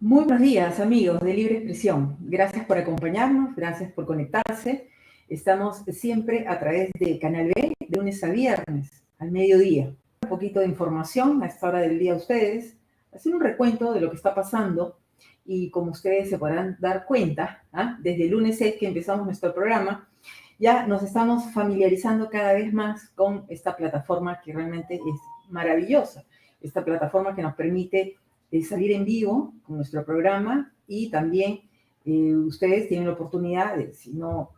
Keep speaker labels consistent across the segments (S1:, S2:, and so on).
S1: Muy buenos días, amigos de Libre Expresión. Gracias por acompañarnos, gracias por conectarse. Estamos siempre a través de Canal B, de lunes a viernes, al mediodía. Un poquito de información a esta hora del día a ustedes, hacer un recuento de lo que está pasando y como ustedes se podrán dar cuenta, desde el lunes 6 que empezamos nuestro programa, ya nos estamos familiarizando cada vez más con esta plataforma que realmente es maravillosa. Esta plataforma que nos permite salir en vivo con nuestro programa y también ustedes tienen la oportunidad de, si no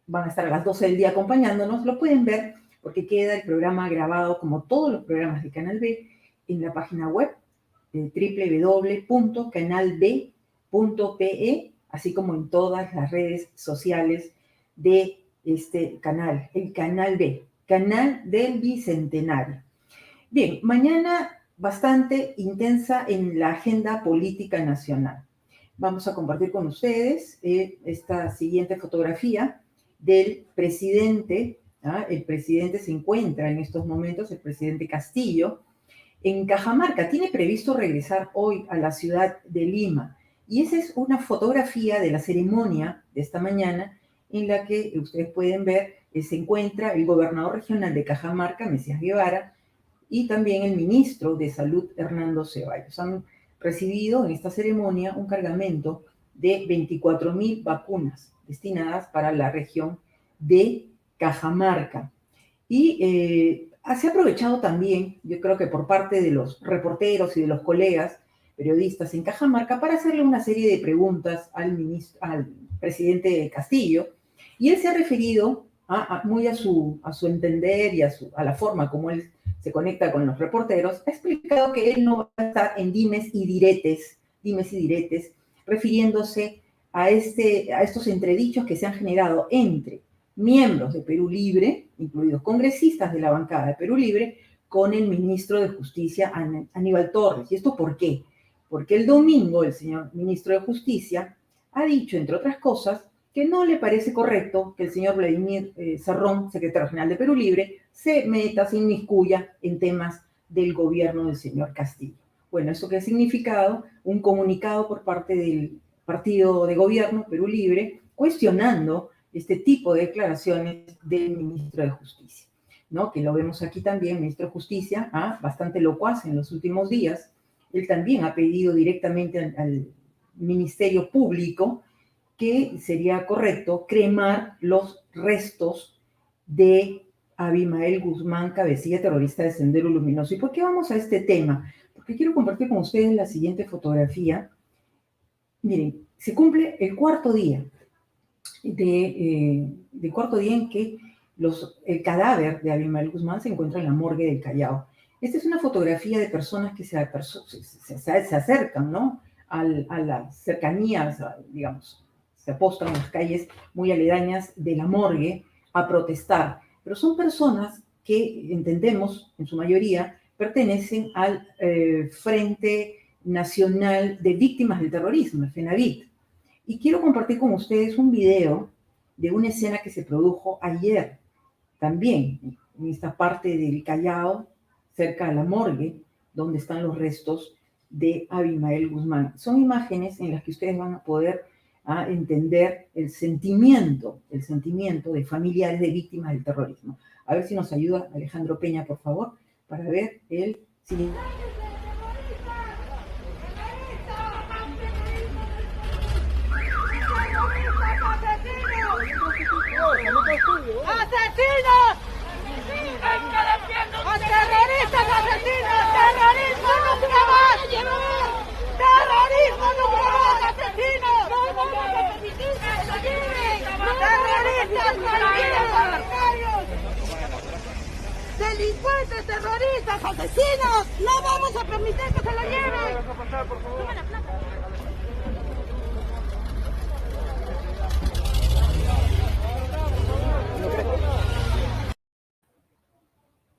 S1: van a estar a las 12 del día acompañándonos, lo pueden ver porque queda el programa grabado como todos los programas de Canal B en la página web www.canalb.pe, así como en todas las redes sociales de este canal, el Canal B, Canal del Bicentenario. Bien, mañana bastante intensa en la agenda política nacional. Vamos a compartir con ustedes esta siguiente fotografía del presidente. El presidente se encuentra en estos momentos, el presidente Castillo, en Cajamarca. Tiene previsto regresar hoy a la ciudad de Lima. Y esa es una fotografía de la ceremonia de esta mañana en la que ustedes pueden ver se encuentra el gobernador regional de Cajamarca, Mesías Guevara, y también el ministro de Salud, Hernando Ceballos. Han recibido en esta ceremonia un cargamento de 24,000 vacunas destinadas para la región de Cajamarca. Y se ha aprovechado también, yo creo que por parte de los reporteros y de los colegas periodistas en Cajamarca, para hacerle una serie de preguntas al presidente Castillo, y él se ha referido muy a su entender y a la forma como él se conecta con los reporteros. Ha explicado que él no va a estar en dimes y diretes, refiriéndose a estos entredichos que se han generado entre miembros de Perú Libre, incluidos congresistas de la bancada de Perú Libre, con el ministro de Justicia, Aníbal Torres. ¿Y esto por qué? Porque el domingo el señor ministro de Justicia ha dicho, entre otras cosas, que no le parece correcto que el señor Vladimir Cerrón, secretario general de Perú Libre, se inmiscuya en temas del gobierno del señor Castillo. Bueno, ¿eso qué ha significado? Un comunicado por parte del partido de gobierno, Perú Libre, cuestionando este tipo de declaraciones del ministro de Justicia, ¿no? Que lo vemos aquí también, ministro de Justicia, bastante locuaz en los últimos días. Él también ha pedido directamente al Ministerio Público que sería correcto cremar los restos de Abimael Guzmán, cabecilla terrorista de Sendero Luminoso. ¿Y por qué vamos a este tema? Porque quiero compartir con ustedes la siguiente fotografía. Miren, se cumple el cuarto día en que el cadáver de Abimael Guzmán se encuentra en la morgue del Callao. Esta es una fotografía de personas que se acercan, ¿no? A las cercanías, digamos, se apostan en las calles muy aledañas de la morgue a protestar. Pero son personas que, entendemos, en su mayoría, pertenecen al Frente Nacional de Víctimas del Terrorismo, el FENAVIT. Y quiero compartir con ustedes un video de una escena que se produjo ayer, también en esta parte del Callao, cerca de la morgue, donde están los restos de Abimael Guzmán. Son imágenes en las que ustedes van a poder entender el sentimiento de familiares de víctimas del terrorismo. A ver si nos ayuda Alejandro Peña, por favor, para ver el siguiente.
S2: ¡Asesinos! ¡A terroristas asesinos! ¡Terrorismo nunca más! ¡Terrorismo nunca más! ¡Asesinos! ¡No vamos a permitir que se lleven! ¡Terroristas asesinos! ¡Delincuentes, terroristas, asesinos! ¡No vamos a permitir que se lo lleven! ¡Toma la placa!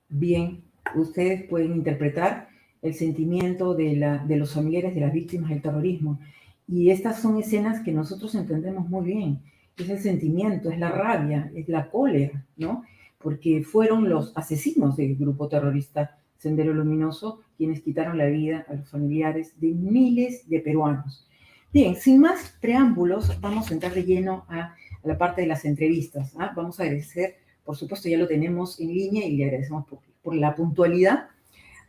S1: Bien, ustedes pueden interpretar el sentimiento de los familiares de las víctimas del terrorismo. Y estas son escenas que nosotros entendemos muy bien. Es el sentimiento, es la rabia, es la cólera, ¿no? Porque fueron los asesinos del grupo terrorista Sendero Luminoso, quienes quitaron la vida a los familiares de miles de peruanos. Bien, sin más preámbulos, vamos a entrar de lleno a la parte de las entrevistas. Vamos a agradecer, por supuesto, ya lo tenemos en línea y le agradecemos por la puntualidad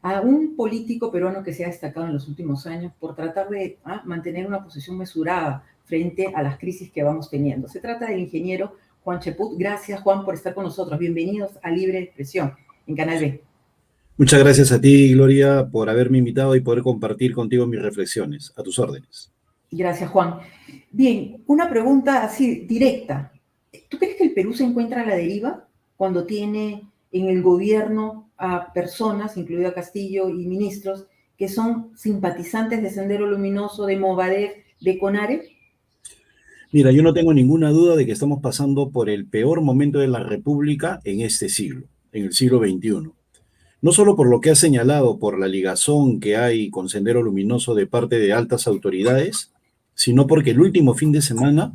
S1: a un político peruano que se ha destacado en los últimos años por tratar de mantener una posición mesurada frente a las crisis que vamos teniendo. Se trata del ingeniero Juan Cheput. Gracias, Juan, por estar con nosotros. Bienvenidos a Libre Expresión en Canal B.
S3: Muchas gracias a ti, Gloria, por haberme invitado y poder compartir contigo mis reflexiones. A tus órdenes.
S1: Gracias, Juan. Bien, una pregunta así directa. ¿Tú crees que el Perú se encuentra a la deriva cuando tiene en el gobierno a personas, incluido a Castillo y ministros, que son simpatizantes de Sendero Luminoso, de Movadef, de CONARE?
S3: Mira, yo no tengo ninguna duda de que estamos pasando por el peor momento de la República en este siglo, en el siglo XXI. No solo por lo que ha señalado, por la ligazón que hay con Sendero Luminoso de parte de altas autoridades, sino porque el último fin de semana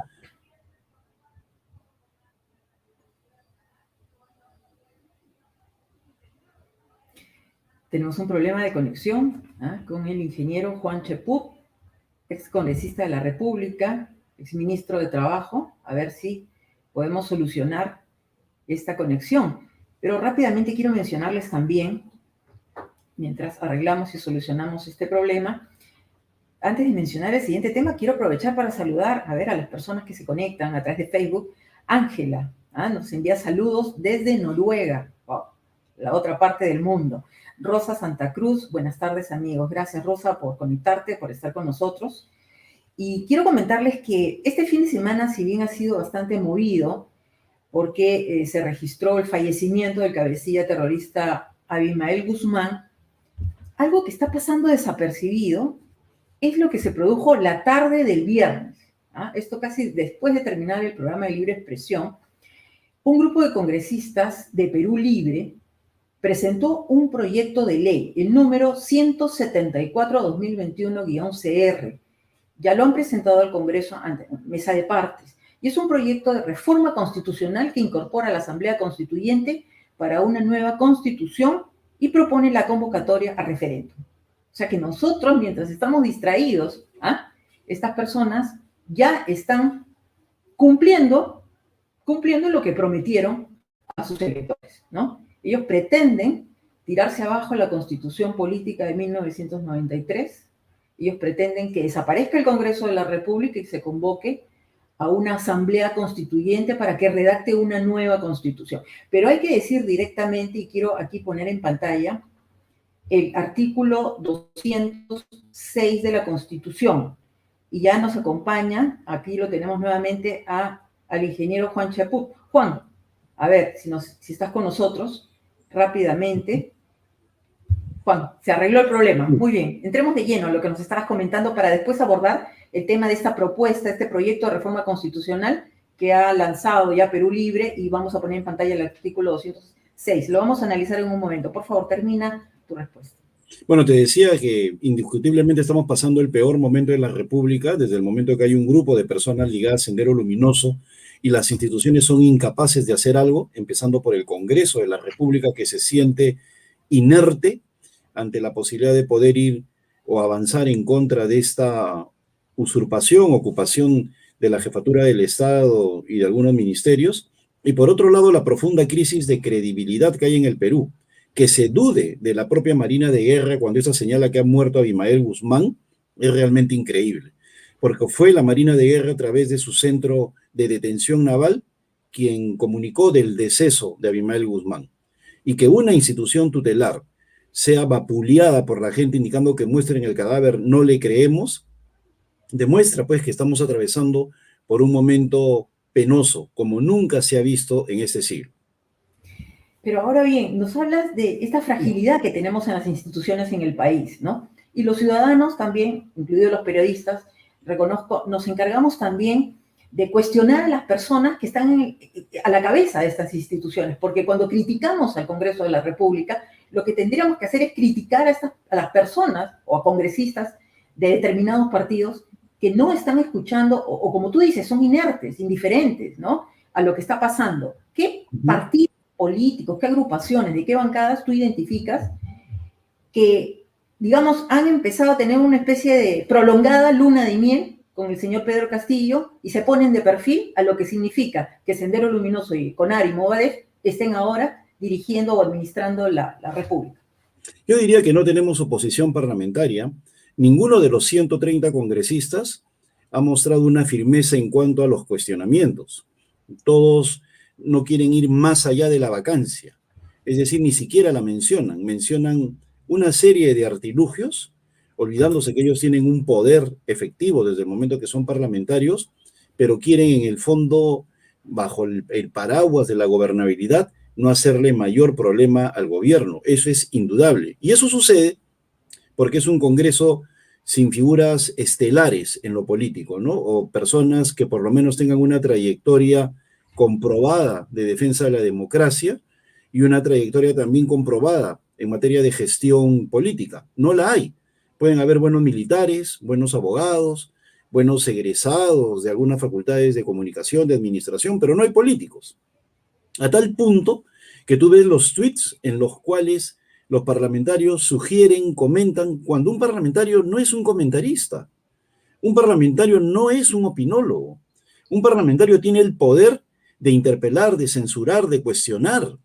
S1: tenemos un problema de conexión con el ingeniero Juan Cheput, ex congresista de la República, ex ministro de Trabajo, a ver si podemos solucionar esta conexión. Pero rápidamente quiero mencionarles también, mientras arreglamos y solucionamos este problema, antes de mencionar el siguiente tema, quiero aprovechar para saludar, a las personas que se conectan a través de Facebook. Ángela, nos envía saludos desde Noruega, la otra parte del mundo. Rosa Santa Cruz, buenas tardes, amigos. Gracias, Rosa, por conectarte, por estar con nosotros. Y quiero comentarles que este fin de semana, si bien ha sido bastante movido, porque se registró el fallecimiento del cabecilla terrorista Abimael Guzmán, algo que está pasando desapercibido es lo que se produjo la tarde del viernes. Esto casi después de terminar el programa de Libre Expresión, un grupo de congresistas de Perú Libre presentó un proyecto de ley, el número 174-2021-CR. Ya lo han presentado al Congreso ante mesa de partes. Y es un proyecto de reforma constitucional que incorpora a la Asamblea Constituyente para una nueva constitución y propone la convocatoria a referéndum. O sea que nosotros, mientras estamos distraídos, estas personas ya están cumpliendo lo que prometieron a sus electores, ¿no? Ellos pretenden tirarse abajo la Constitución Política de 1993. Ellos pretenden que desaparezca el Congreso de la República y se convoque a una asamblea constituyente para que redacte una nueva constitución. Pero hay que decir directamente, y quiero aquí poner en pantalla, el artículo 206 de la Constitución. Y ya nos acompaña, aquí lo tenemos nuevamente, al ingeniero Juan Cheput. Juan, a ver, si estás con nosotros, rápidamente. Juan, se arregló el problema. Muy bien, entremos de lleno a lo que nos estabas comentando para después abordar el tema de esta propuesta, este proyecto de reforma constitucional que ha lanzado ya Perú Libre, y vamos a poner en pantalla el artículo 206. Lo vamos a analizar en un momento. Por favor, termina tu respuesta.
S3: Bueno, te decía que indiscutiblemente estamos pasando el peor momento de la República, desde el momento que hay un grupo de personas ligadas a Sendero Luminoso y las instituciones son incapaces de hacer algo, empezando por el Congreso de la República, que se siente inerte ante la posibilidad de poder ir o avanzar en contra de esta usurpación, ocupación de la jefatura del Estado y de algunos ministerios, y por otro lado la profunda crisis de credibilidad que hay en el Perú, que se dude de la propia Marina de Guerra cuando esta señala que ha muerto Abimael Guzmán, es realmente increíble, porque fue la Marina de Guerra a través de su centro de detención naval quien comunicó del deceso de Abimael Guzmán, y que una institución tutelar sea vapuleada por la gente indicando que muestren el cadáver, no le creemos, demuestra pues que estamos atravesando por un momento penoso, como nunca se ha visto en este siglo.
S1: Pero ahora bien, nos hablas de esta fragilidad que tenemos en las instituciones en el país, ¿no? Y los ciudadanos también, incluidos los periodistas, reconozco, nos encargamos también de cuestionar a las personas que están a la cabeza de estas instituciones, porque cuando criticamos al Congreso de la República, lo que tendríamos que hacer es criticar a las personas o a congresistas de determinados partidos que no están escuchando, o como tú dices, son inertes, indiferentes, ¿no?, a lo que está pasando. ¿Qué partidos políticos, qué agrupaciones, de qué bancadas tú identificas que, digamos, han empezado a tener una especie de prolongada luna de miel con el señor Pedro Castillo y se ponen de perfil a lo que significa que Sendero Luminoso y CONAR y Movadef estén ahora dirigiendo o administrando la República.
S3: Yo diría que no tenemos oposición parlamentaria. Ninguno de los 130 congresistas ha mostrado una firmeza en cuanto a los cuestionamientos. Todos no quieren ir más allá de la vacancia. Es decir, ni siquiera la mencionan. Mencionan una serie de artilugios, olvidándose que ellos tienen un poder efectivo desde el momento que son parlamentarios, pero quieren en el fondo, bajo el paraguas de la gobernabilidad, no hacerle mayor problema al gobierno. Eso es indudable. Y eso sucede porque es un Congreso sin figuras estelares en lo político, ¿no? O personas que por lo menos tengan una trayectoria comprobada de defensa de la democracia y una trayectoria también comprobada en materia de gestión política. No la hay. Pueden haber buenos militares, buenos abogados, buenos egresados de algunas facultades de comunicación, de administración, pero no hay políticos. A tal punto que tú ves los tweets en los cuales los parlamentarios sugieren, comentan, cuando un parlamentario no es un comentarista, un parlamentario no es un opinólogo, un parlamentario tiene el poder de interpelar, de censurar, de cuestionar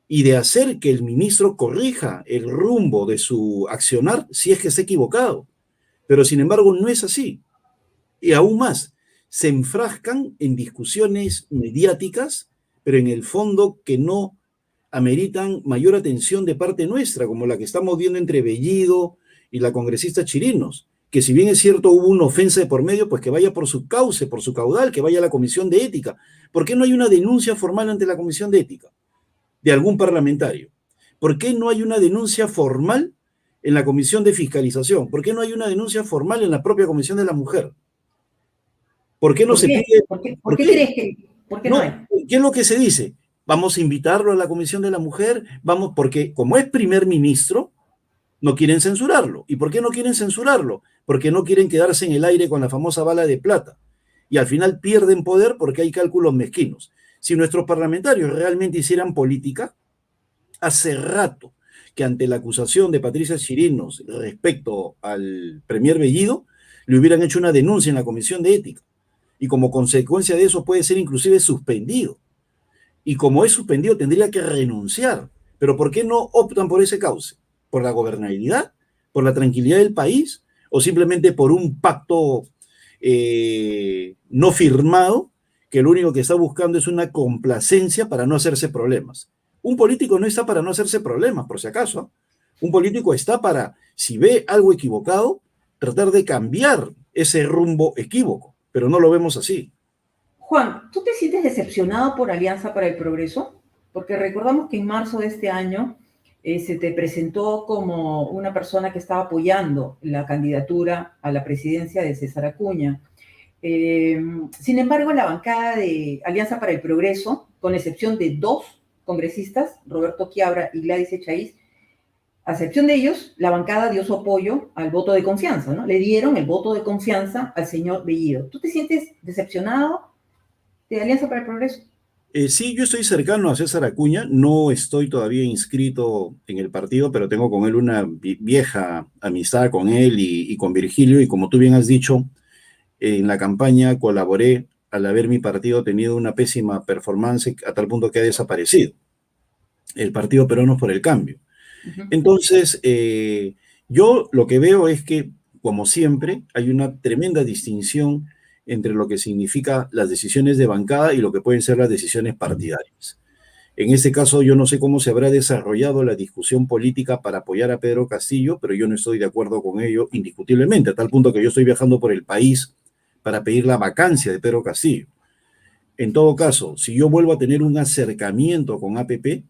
S3: y de hacer que el ministro corrija el rumbo de su accionar si es que está equivocado. Pero sin embargo no es así. Y aún más, se enfrascan en discusiones mediáticas, pero en el fondo que no ameritan mayor atención de parte nuestra, como la que estamos viendo entre Bellido y la congresista Chirinos, que si bien es cierto hubo una ofensa de por medio, pues que vaya por su cauce, por su caudal, que vaya a la Comisión de Ética. ¿Por qué no hay una denuncia formal ante la Comisión de Ética de algún parlamentario? ¿Por qué no hay una denuncia formal en la Comisión de Fiscalización? ¿Por qué no hay una denuncia formal en la propia Comisión de la Mujer? ¿Por qué no se pide?
S1: ¿Por qué crees que no hay?
S3: ¿Qué es lo que se dice? Vamos a invitarlo a la Comisión de la Mujer, vamos, porque como es primer ministro, no quieren censurarlo. ¿Y por qué no quieren censurarlo? Porque no quieren quedarse en el aire con la famosa bala de plata. Y al final pierden poder porque hay cálculos mezquinos. Si nuestros parlamentarios realmente hicieran política, hace rato que ante la acusación de Patricia Chirinos respecto al premier Bellido, le hubieran hecho una denuncia en la Comisión de Ética. Y como consecuencia de eso puede ser inclusive suspendido. Y como es suspendido tendría que renunciar. Pero ¿por qué no optan por ese cauce? ¿Por la gobernabilidad? ¿Por la tranquilidad del país? ¿O simplemente por un pacto no firmado que lo único que está buscando es una complacencia para no hacerse problemas? Un político no está para no hacerse problemas, por si acaso. Un político está para, si ve algo equivocado, tratar de cambiar ese rumbo equívoco. Pero no lo vemos así.
S1: Juan, ¿tú te sientes decepcionado por Alianza para el Progreso? Porque recordamos que en marzo de este año se te presentó como una persona que estaba apoyando la candidatura a la presidencia de César Acuña. Sin embargo, la bancada de Alianza para el Progreso, con excepción de 2 congresistas, Roberto Quiabra y Gladys Echaíz, a excepción de ellos, la bancada dio su apoyo al voto de confianza, ¿no? Le dieron el voto de confianza al señor Bellido. ¿Tú te sientes decepcionado de Alianza para el Progreso?
S3: Sí, yo estoy cercano a César Acuña, no estoy todavía inscrito en el partido, pero tengo con él una vieja amistad con él y con Virgilio, y como tú bien has dicho, en la campaña colaboré al haber mi partido tenido una pésima performance a tal punto que ha desaparecido. El Partido Peruanos por el Cambio. Entonces, yo lo que veo es que, como siempre, hay una tremenda distinción entre lo que significa las decisiones de bancada y lo que pueden ser las decisiones partidarias. En este caso, yo no sé cómo se habrá desarrollado la discusión política para apoyar a Pedro Castillo, pero yo no estoy de acuerdo con ello indiscutiblemente, a tal punto que yo estoy viajando por el país para pedir la vacancia de Pedro Castillo. En todo caso, si yo vuelvo a tener un acercamiento con APP,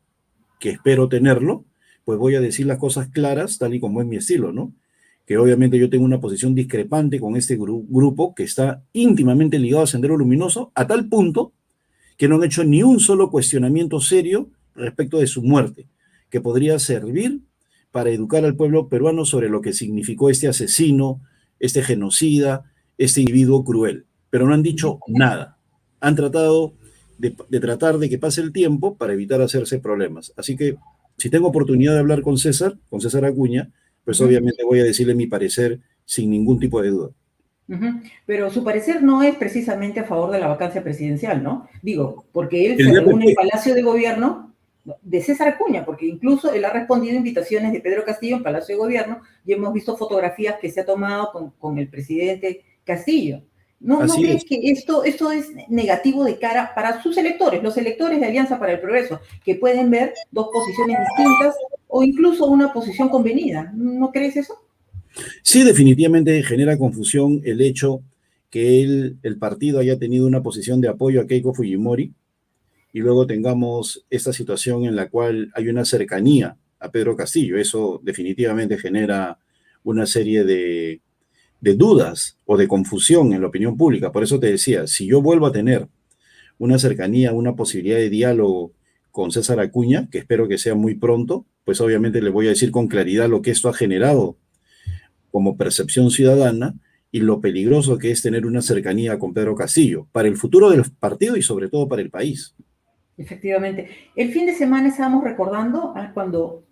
S3: que espero tenerlo, pues voy a decir las cosas claras, tal y como es mi estilo, ¿no? Que obviamente yo tengo una posición discrepante con este grupo que está íntimamente ligado a Sendero Luminoso, a tal punto que no han hecho ni un solo cuestionamiento serio respecto de su muerte, que podría servir para educar al pueblo peruano sobre lo que significó este asesino, este genocida, este individuo cruel. Pero no han dicho nada. Han tratado de tratar de que pase el tiempo para evitar hacerse problemas. Así que Si tengo oportunidad de hablar con César Acuña, pues obviamente voy a decirle mi parecer sin ningún tipo de duda.
S1: Pero su parecer no es precisamente a favor de la vacancia presidencial, ¿no? Digo, porque él
S3: El
S1: se
S3: día
S1: reúne en
S3: después,
S1: Palacio de Gobierno de César Acuña, porque incluso él ha respondido a invitaciones de Pedro Castillo en Palacio de Gobierno y hemos visto fotografías que se ha tomado con el presidente Castillo. ¿No
S3: así
S1: crees
S3: es.
S1: que esto es negativo de cara para sus electores, los electores de Alianza para el Progreso, que pueden ver dos posiciones distintas o incluso una posición convenida? ¿No crees eso?
S3: Sí, definitivamente genera confusión el hecho que el partido haya tenido una posición de apoyo a Keiko Fujimori y luego tengamos esta situación en la cual hay una cercanía a Pedro Castillo. Eso definitivamente genera una serie de dudas o de confusión en la opinión pública. Por eso te decía, si yo vuelvo a tener una cercanía, una posibilidad de diálogo con César Acuña, que espero que sea muy pronto, pues obviamente le voy a decir con claridad lo que esto ha generado como percepción ciudadana y lo peligroso que es tener una cercanía con Pedro Castillo para el futuro del partido y sobre todo para el país.
S1: Efectivamente. El fin de semana estábamos recordando cuando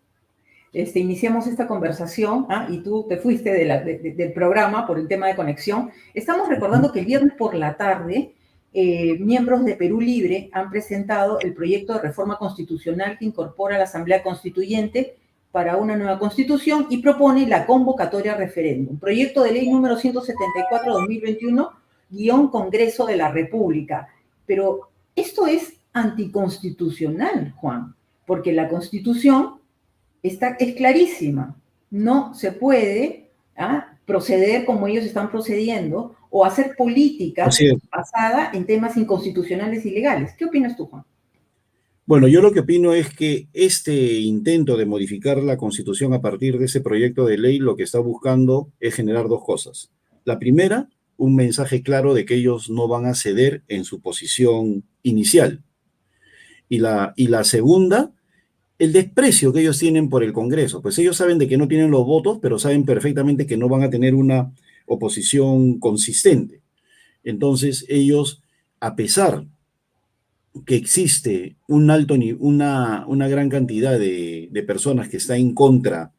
S1: iniciamos esta conversación y tú te fuiste del programa por el tema de conexión. Estamos recordando que el viernes por la tarde miembros de Perú Libre han presentado el proyecto de reforma constitucional que incorpora a la Asamblea Constituyente para una nueva constitución y propone la convocatoria a referéndum. Proyecto de ley número 174-2021, Congreso de la República. Pero esto es anticonstitucional, Juan, porque la Constitución es clarísima. No se puede proceder como ellos están procediendo o hacer política basada en temas inconstitucionales y legales. ¿Qué opinas tú, Juan?
S3: Bueno, yo lo que opino es que este intento de modificar la Constitución a partir de ese proyecto de ley lo que está buscando es generar dos cosas. La primera, un mensaje claro de que ellos no van a ceder en su posición inicial. Y la segunda, el desprecio que ellos tienen por el Congreso. Pues ellos saben de que no tienen los votos, pero saben perfectamente que no van a tener una oposición consistente. Entonces ellos, a pesar que existe una gran cantidad de personas que están en contra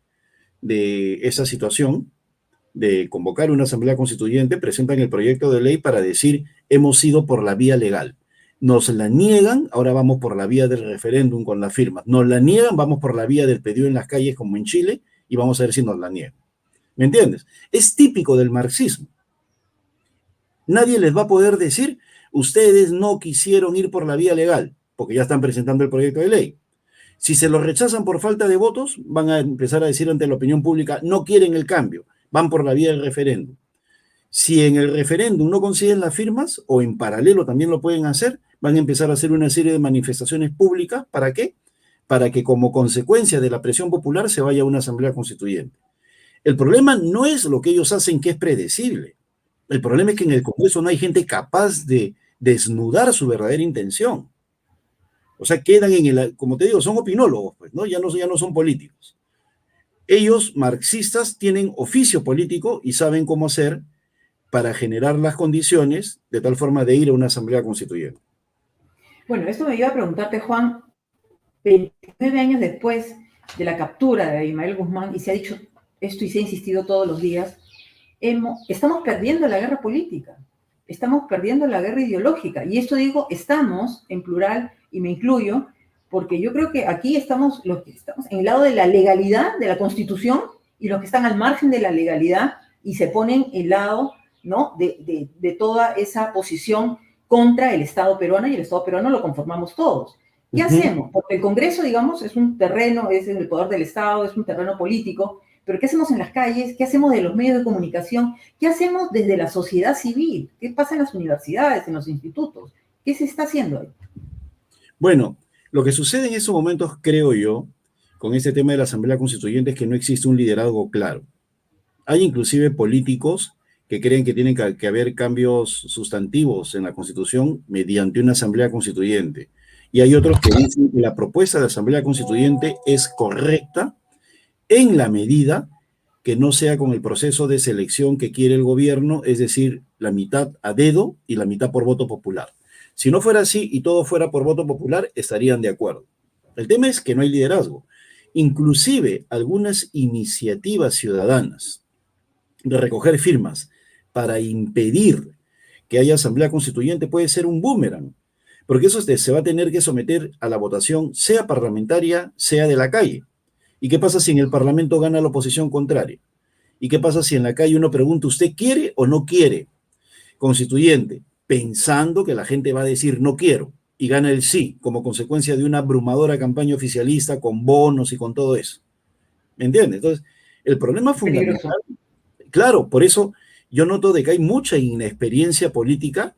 S3: de esa situación, de convocar una asamblea constituyente, presentan el proyecto de ley para decir, hemos ido por la vía legal. Nos la niegan, ahora vamos por la vía del referéndum con las firmas. Nos la niegan, vamos por la vía del pedido en las calles como en Chile y vamos a ver si nos la niegan. ¿Me entiendes? Es típico del marxismo. Nadie les va a poder decir, ustedes no quisieron ir por la vía legal, porque ya están presentando el proyecto de ley. Si se lo rechazan por falta de votos, van a empezar a decir ante la opinión pública, no quieren el cambio, van por la vía del referéndum. Si en el referéndum no consiguen las firmas, o en paralelo también lo pueden hacer, van a empezar a hacer una serie de manifestaciones públicas. ¿Para qué? Para que como consecuencia de la presión popular se vaya a una asamblea constituyente. El problema no es lo que ellos hacen, que es predecible. El problema es que en el Congreso no hay gente capaz de desnudar su verdadera intención. O sea, quedan como te digo, son opinólogos, pues, ¿no? Ya no son políticos. Ellos, marxistas, tienen oficio político y saben cómo hacer para generar las condiciones de tal forma de ir a una asamblea constituyente.
S1: Bueno, esto me iba a preguntarte, Juan, 29 años después de la captura de Abimael Guzmán, y se ha dicho esto y se ha insistido todos los días, estamos perdiendo la guerra política, estamos perdiendo la guerra ideológica, y esto digo, estamos, en plural, y me incluyo, porque yo creo que aquí estamos los que estamos en el lado de la legalidad de la Constitución y los que están al margen de la legalidad y se ponen en el lado, ¿no?, de toda esa posición contra el Estado peruano, y el Estado peruano lo conformamos todos. ¿Qué hacemos? Porque el Congreso, digamos, es un terreno, es el poder del Estado, es un terreno político, pero ¿qué hacemos en las calles? ¿Qué hacemos de los medios de comunicación? ¿Qué hacemos desde la sociedad civil? ¿Qué pasa en las universidades, en los institutos? ¿Qué se está haciendo ahí?
S3: Bueno, lo que sucede en estos momentos, creo yo, con este tema de la Asamblea Constituyente es que no existe un liderazgo claro. Hay inclusive políticos que creen que tienen que haber cambios sustantivos en la Constitución mediante una Asamblea Constituyente. Y hay otros que dicen que la propuesta de Asamblea Constituyente es correcta en la medida que no sea con el proceso de selección que quiere el gobierno, es decir, la mitad a dedo y la mitad por voto popular. Si no fuera así y todo fuera por voto popular, estarían de acuerdo. El tema es que no hay liderazgo. Inclusive algunas iniciativas ciudadanas de recoger firmas para impedir que haya asamblea constituyente puede ser un boomerang, porque eso se va a tener que someter a la votación, sea parlamentaria, sea de la calle. ¿Y qué pasa si en el Parlamento gana la oposición contraria? ¿Y qué pasa si en la calle uno pregunta, ¿usted quiere o no quiere constituyente? Pensando que la gente va a decir no quiero, y gana el sí, como consecuencia de una abrumadora campaña oficialista con bonos y con todo eso. ¿Me entiendes? Entonces, el problema fundamental,
S1: Peligroso.
S3: claro, por eso yo noto de que hay mucha inexperiencia política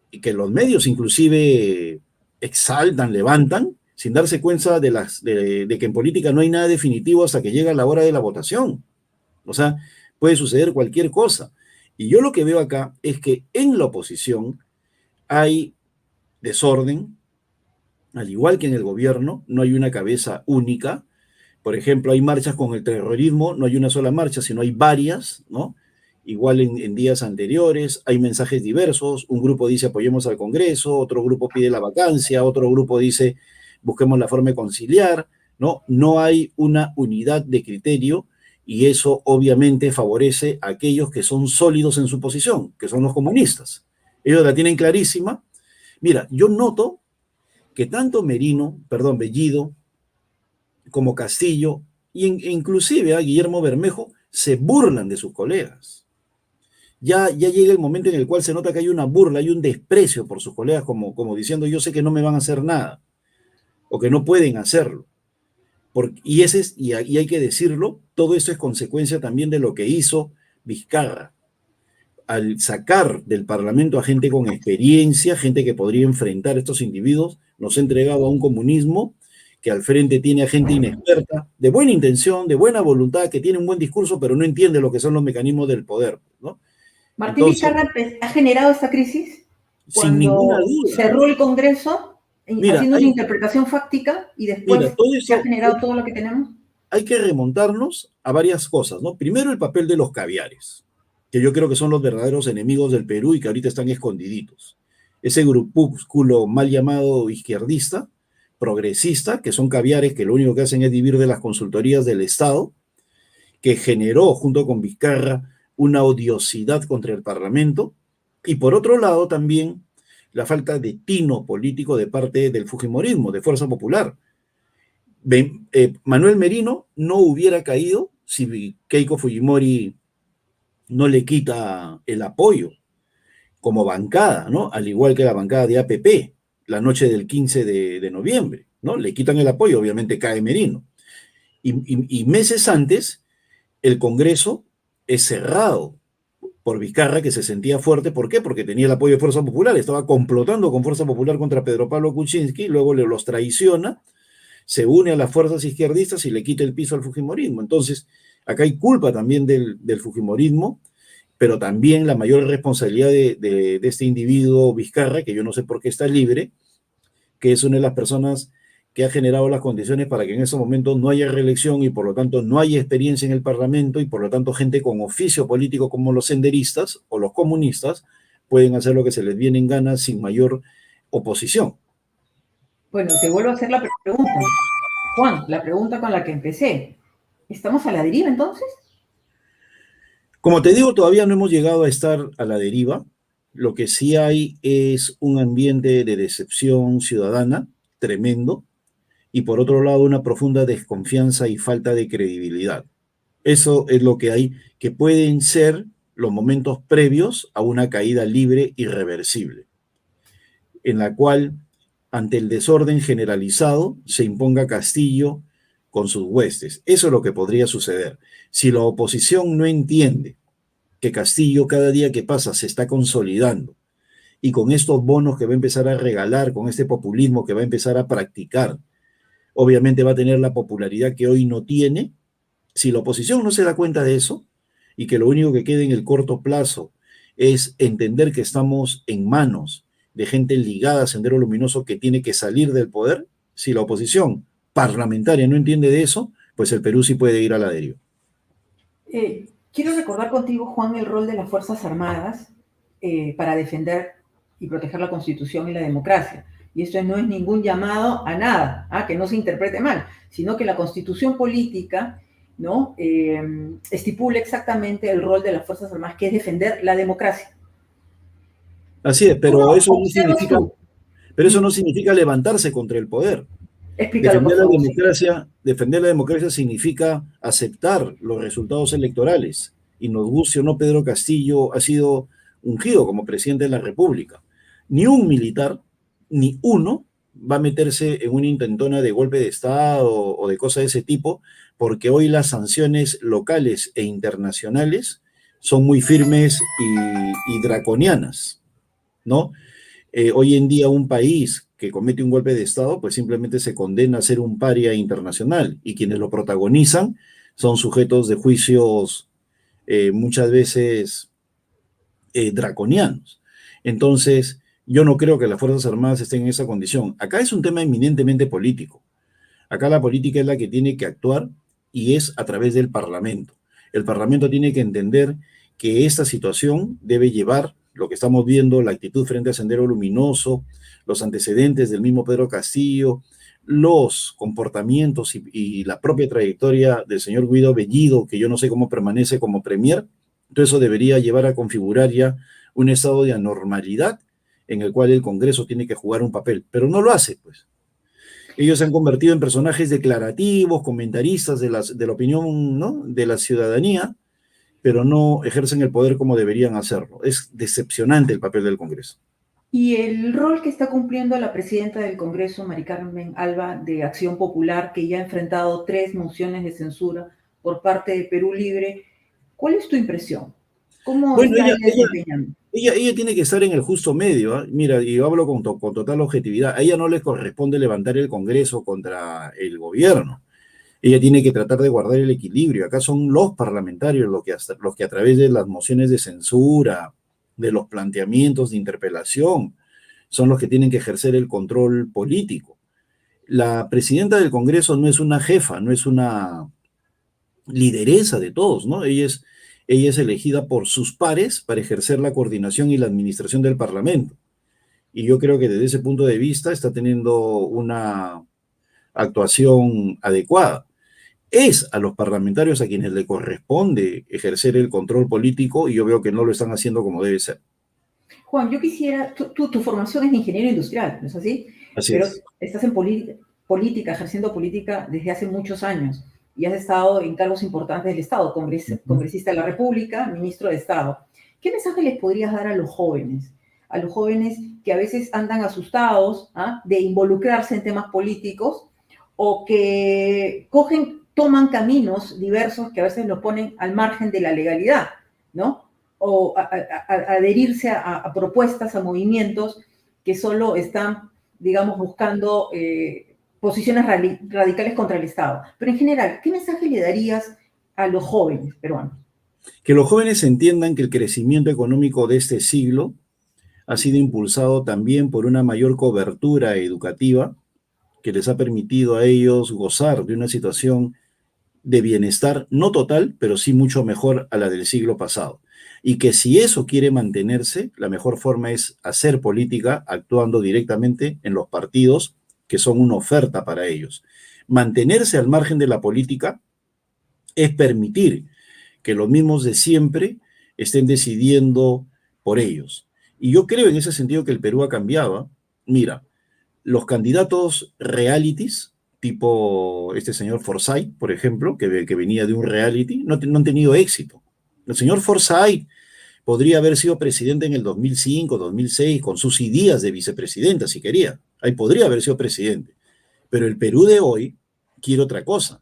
S3: y que los medios inclusive exaltan, levantan, sin darse cuenta de que en política no hay nada definitivo hasta que llega la hora de la votación. O sea, puede suceder cualquier cosa. Y yo lo que veo acá es que en la oposición hay desorden, al igual que en el gobierno, no hay una cabeza única. Por ejemplo, hay marchas con el terrorismo, no hay una sola marcha, sino hay varias, ¿no? Igual en días anteriores, hay mensajes diversos, un grupo dice apoyemos al Congreso, otro grupo pide la vacancia, otro grupo dice busquemos la forma de conciliar, ¿no? No hay una unidad de criterio y eso obviamente favorece a aquellos que son sólidos en su posición, que son los comunistas. Ellos la tienen clarísima. Mira, yo noto que tanto Bellido, como Castillo, e inclusive a Guillermo Bermejo, se burlan de sus colegas. Ya llega el momento en el cual se nota que hay una burla, hay un desprecio por sus colegas, como diciendo yo sé que no me van a hacer nada, o que no pueden hacerlo. Y hay que decirlo, todo eso es consecuencia también de lo que hizo Vizcarra. Al sacar del Parlamento a gente con experiencia, gente que podría enfrentar a estos individuos, nos ha entregado a un comunismo que al frente tiene a gente inexperta, de buena intención, de buena voluntad, que tiene un buen discurso, pero no entiende lo que son los mecanismos del poder, ¿no?
S1: Martín
S3: Entonces,
S1: Vizcarra ha generado esta crisis
S3: sin ninguna
S1: cuando
S3: duda.
S1: cerró el Congreso
S3: Mira,
S1: haciendo una interpretación fáctica y después
S3: todo
S1: se ha
S3: eso
S1: generado todo lo que tenemos.
S3: hay que remontarnos a varias cosas, ¿no? Primero, el papel de los caviares, que yo creo que son los verdaderos enemigos del Perú y que ahorita están escondiditos. Ese grupúsculo mal llamado izquierdista, progresista, que son caviares que lo único que hacen es vivir de las consultorías del Estado, que generó junto con Vizcarra una odiosidad contra el Parlamento, y por otro lado también la falta de tino político de parte del fujimorismo, de Fuerza Popular. Manuel Merino no hubiera caído si Keiko Fujimori no le quita el apoyo como bancada, ¿no? Al igual que la bancada de APP, la noche del 15 de noviembre, ¿no? Le quitan el apoyo, obviamente cae Merino. Y meses antes, el Congreso es cerrado por Vizcarra, que se sentía fuerte. ¿Por qué? Porque tenía el apoyo de Fuerza Popular, estaba complotando con Fuerza Popular contra Pedro Pablo Kuczynski, luego los traiciona, se une a las fuerzas izquierdistas y le quita el piso al fujimorismo. Entonces, acá hay culpa también del fujimorismo, pero también la mayor responsabilidad de este individuo Vizcarra, que yo no sé por qué está libre, que es una de las personas que ha generado las condiciones para que en esos momentos no haya reelección y por lo tanto no haya experiencia en el Parlamento y por lo tanto gente con oficio político como los senderistas o los comunistas pueden hacer lo que se les viene en gana sin mayor oposición.
S1: Bueno, te vuelvo a hacer la pregunta. Juan, la pregunta con la que empecé. ¿Estamos a la deriva entonces?
S3: Como te digo, todavía no hemos llegado a estar a la deriva. Lo que sí hay es un ambiente de decepción ciudadana tremendo y por otro lado una profunda desconfianza y falta de credibilidad. Eso es lo que hay, que pueden ser los momentos previos a una caída libre irreversible, en la cual, ante el desorden generalizado, se imponga Castillo con sus huestes. Eso es lo que podría suceder. Si la oposición no entiende que Castillo cada día que pasa se está consolidando y con estos bonos que va a empezar a regalar, con este populismo que va a empezar a practicar, obviamente va a tener la popularidad que hoy no tiene. Si la oposición no se da cuenta de eso y que lo único que queda en el corto plazo es entender que estamos en manos de gente ligada a Sendero Luminoso que tiene que salir del poder, si la oposición parlamentaria no entiende de eso, pues el Perú sí puede ir a la deriva.
S1: Quiero recordar contigo, Juan, el rol de las Fuerzas Armadas para defender y proteger la Constitución y la democracia. y esto no es ningún llamado a nada, que no se interprete mal, sino que la Constitución política, ¿no? Estipula exactamente el rol de las Fuerzas Armadas, que es defender la democracia.
S3: Así es,
S1: ¿Cómo
S3: pero
S1: observas tú?
S3: pero eso no significa levantarse contra el poder.
S1: Explícalo, por favor. Sí.
S3: Defender la democracia significa aceptar los resultados electorales. Y nos guste o no, Pedro Castillo ha sido ungido como presidente de la República. Ni un militar, ni uno, va a meterse en una intentona de golpe de Estado o de cosas de ese tipo, porque hoy las sanciones locales e internacionales son muy firmes y draconianas, ¿no? Hoy en día un país que comete un golpe de Estado, pues simplemente se condena a ser un paria internacional, y quienes lo protagonizan son sujetos de juicios muchas veces draconianos. Entonces, yo no creo que las Fuerzas Armadas estén en esa condición. Acá es un tema eminentemente político. Acá la política es la que tiene que actuar, y es a través del Parlamento. El Parlamento tiene que entender que esta situación debe llevar lo que estamos viendo, la actitud frente a Sendero Luminoso, los antecedentes del mismo Pedro Castillo, los comportamientos y la propia trayectoria del señor Guido Bellido, que yo no sé cómo permanece como premier. Todo eso debería llevar a configurar ya un estado de anormalidad en el cual el Congreso tiene que jugar un papel, pero no lo hace, pues. Ellos se han convertido en personajes declarativos, comentaristas de la opinión, ¿no?, de la ciudadanía, pero no ejercen el poder como deberían hacerlo. Es decepcionante el papel del Congreso.
S1: Y el rol que está cumpliendo la presidenta del Congreso, Mari Carmen Alba, de Acción Popular, que ya ha enfrentado 3 mociones de censura por parte de Perú Libre, ¿cuál es tu impresión? ¿Cómo
S3: Bueno,
S1: está desempeñando?
S3: Ella tiene que estar en el justo medio, ¿eh? Mira, y yo hablo con total objetividad. A ella no le corresponde levantar el Congreso contra el gobierno. Ella tiene que tratar de guardar el equilibrio. Acá son los parlamentarios los que a través de las mociones de censura, de los planteamientos de interpelación, son los que tienen que ejercer el control político. La presidenta del Congreso no es una jefa, no es una lideresa de todos, ¿no? Ella es elegida por sus pares para ejercer la coordinación y la administración del Parlamento. Y yo creo que desde ese punto de vista está teniendo una actuación adecuada. Es a los parlamentarios a quienes le corresponde ejercer el control político, y yo veo que no lo están haciendo como debe ser.
S1: Juan, yo quisiera, tu formación es de ingeniero industrial, ¿no es así?
S3: Así
S1: Pero
S3: es.
S1: estás en política, ejerciendo política desde hace muchos años, y has estado en cargos importantes del Estado, congresista de la República, ministro de Estado. ¿Qué mensaje les podrías dar a los jóvenes? A los jóvenes que a veces andan asustados de involucrarse en temas políticos, o que toman caminos diversos que a veces los ponen al margen de la legalidad, ¿no? O adherirse a propuestas, a movimientos que solo están, digamos, buscando posiciones radicales contra el Estado. Pero en general, ¿qué mensaje le darías a los jóvenes peruanos?
S3: Que los jóvenes entiendan que el crecimiento económico de este siglo ha sido impulsado también por una mayor cobertura educativa que les ha permitido a ellos gozar de una situación de bienestar, no total, pero sí mucho mejor a la del siglo pasado. Y que si eso quiere mantenerse, la mejor forma es hacer política actuando directamente en los partidos que son una oferta para ellos. Mantenerse al margen de la política es permitir que los mismos de siempre estén decidiendo por ellos. Y yo creo en ese sentido que el Perú ha cambiado. Mira, los candidatos realities, tipo este señor Forsyth, por ejemplo, que venía de un reality, no han tenido éxito. El señor Forsyth podría haber sido presidente en el 2005, 2006, con sus ideas de vicepresidenta, si quería. Ahí podría haber sido presidente. Pero el Perú de hoy quiere otra cosa.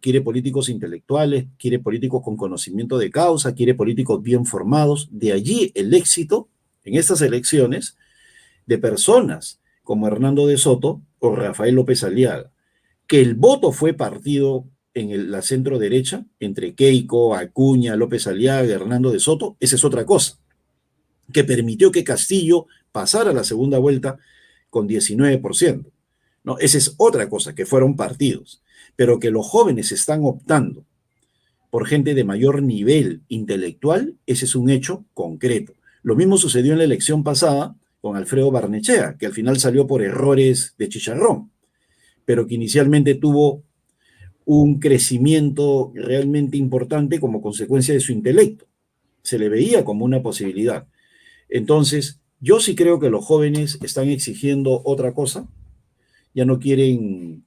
S3: Quiere políticos intelectuales, quiere políticos con conocimiento de causa, quiere políticos bien formados. De allí el éxito en estas elecciones de personas como Hernando de Soto o Rafael López Aliaga. Que el voto fue partido en la centro derecha, entre Keiko, Acuña, López Aliaga, Hernando de Soto, esa es otra cosa, que permitió que Castillo pasara a la segunda vuelta con 19%. ¿No? Esa es otra cosa, que fueron partidos, pero que los jóvenes están optando por gente de mayor nivel intelectual, ese es un hecho concreto. Lo mismo sucedió en la elección pasada con Alfredo Barnechea, que al final salió por errores de chicharrón, pero que inicialmente tuvo un crecimiento realmente importante como consecuencia de su intelecto. Se le veía como una posibilidad. Entonces, yo sí creo que los jóvenes están exigiendo otra cosa, ya no quieren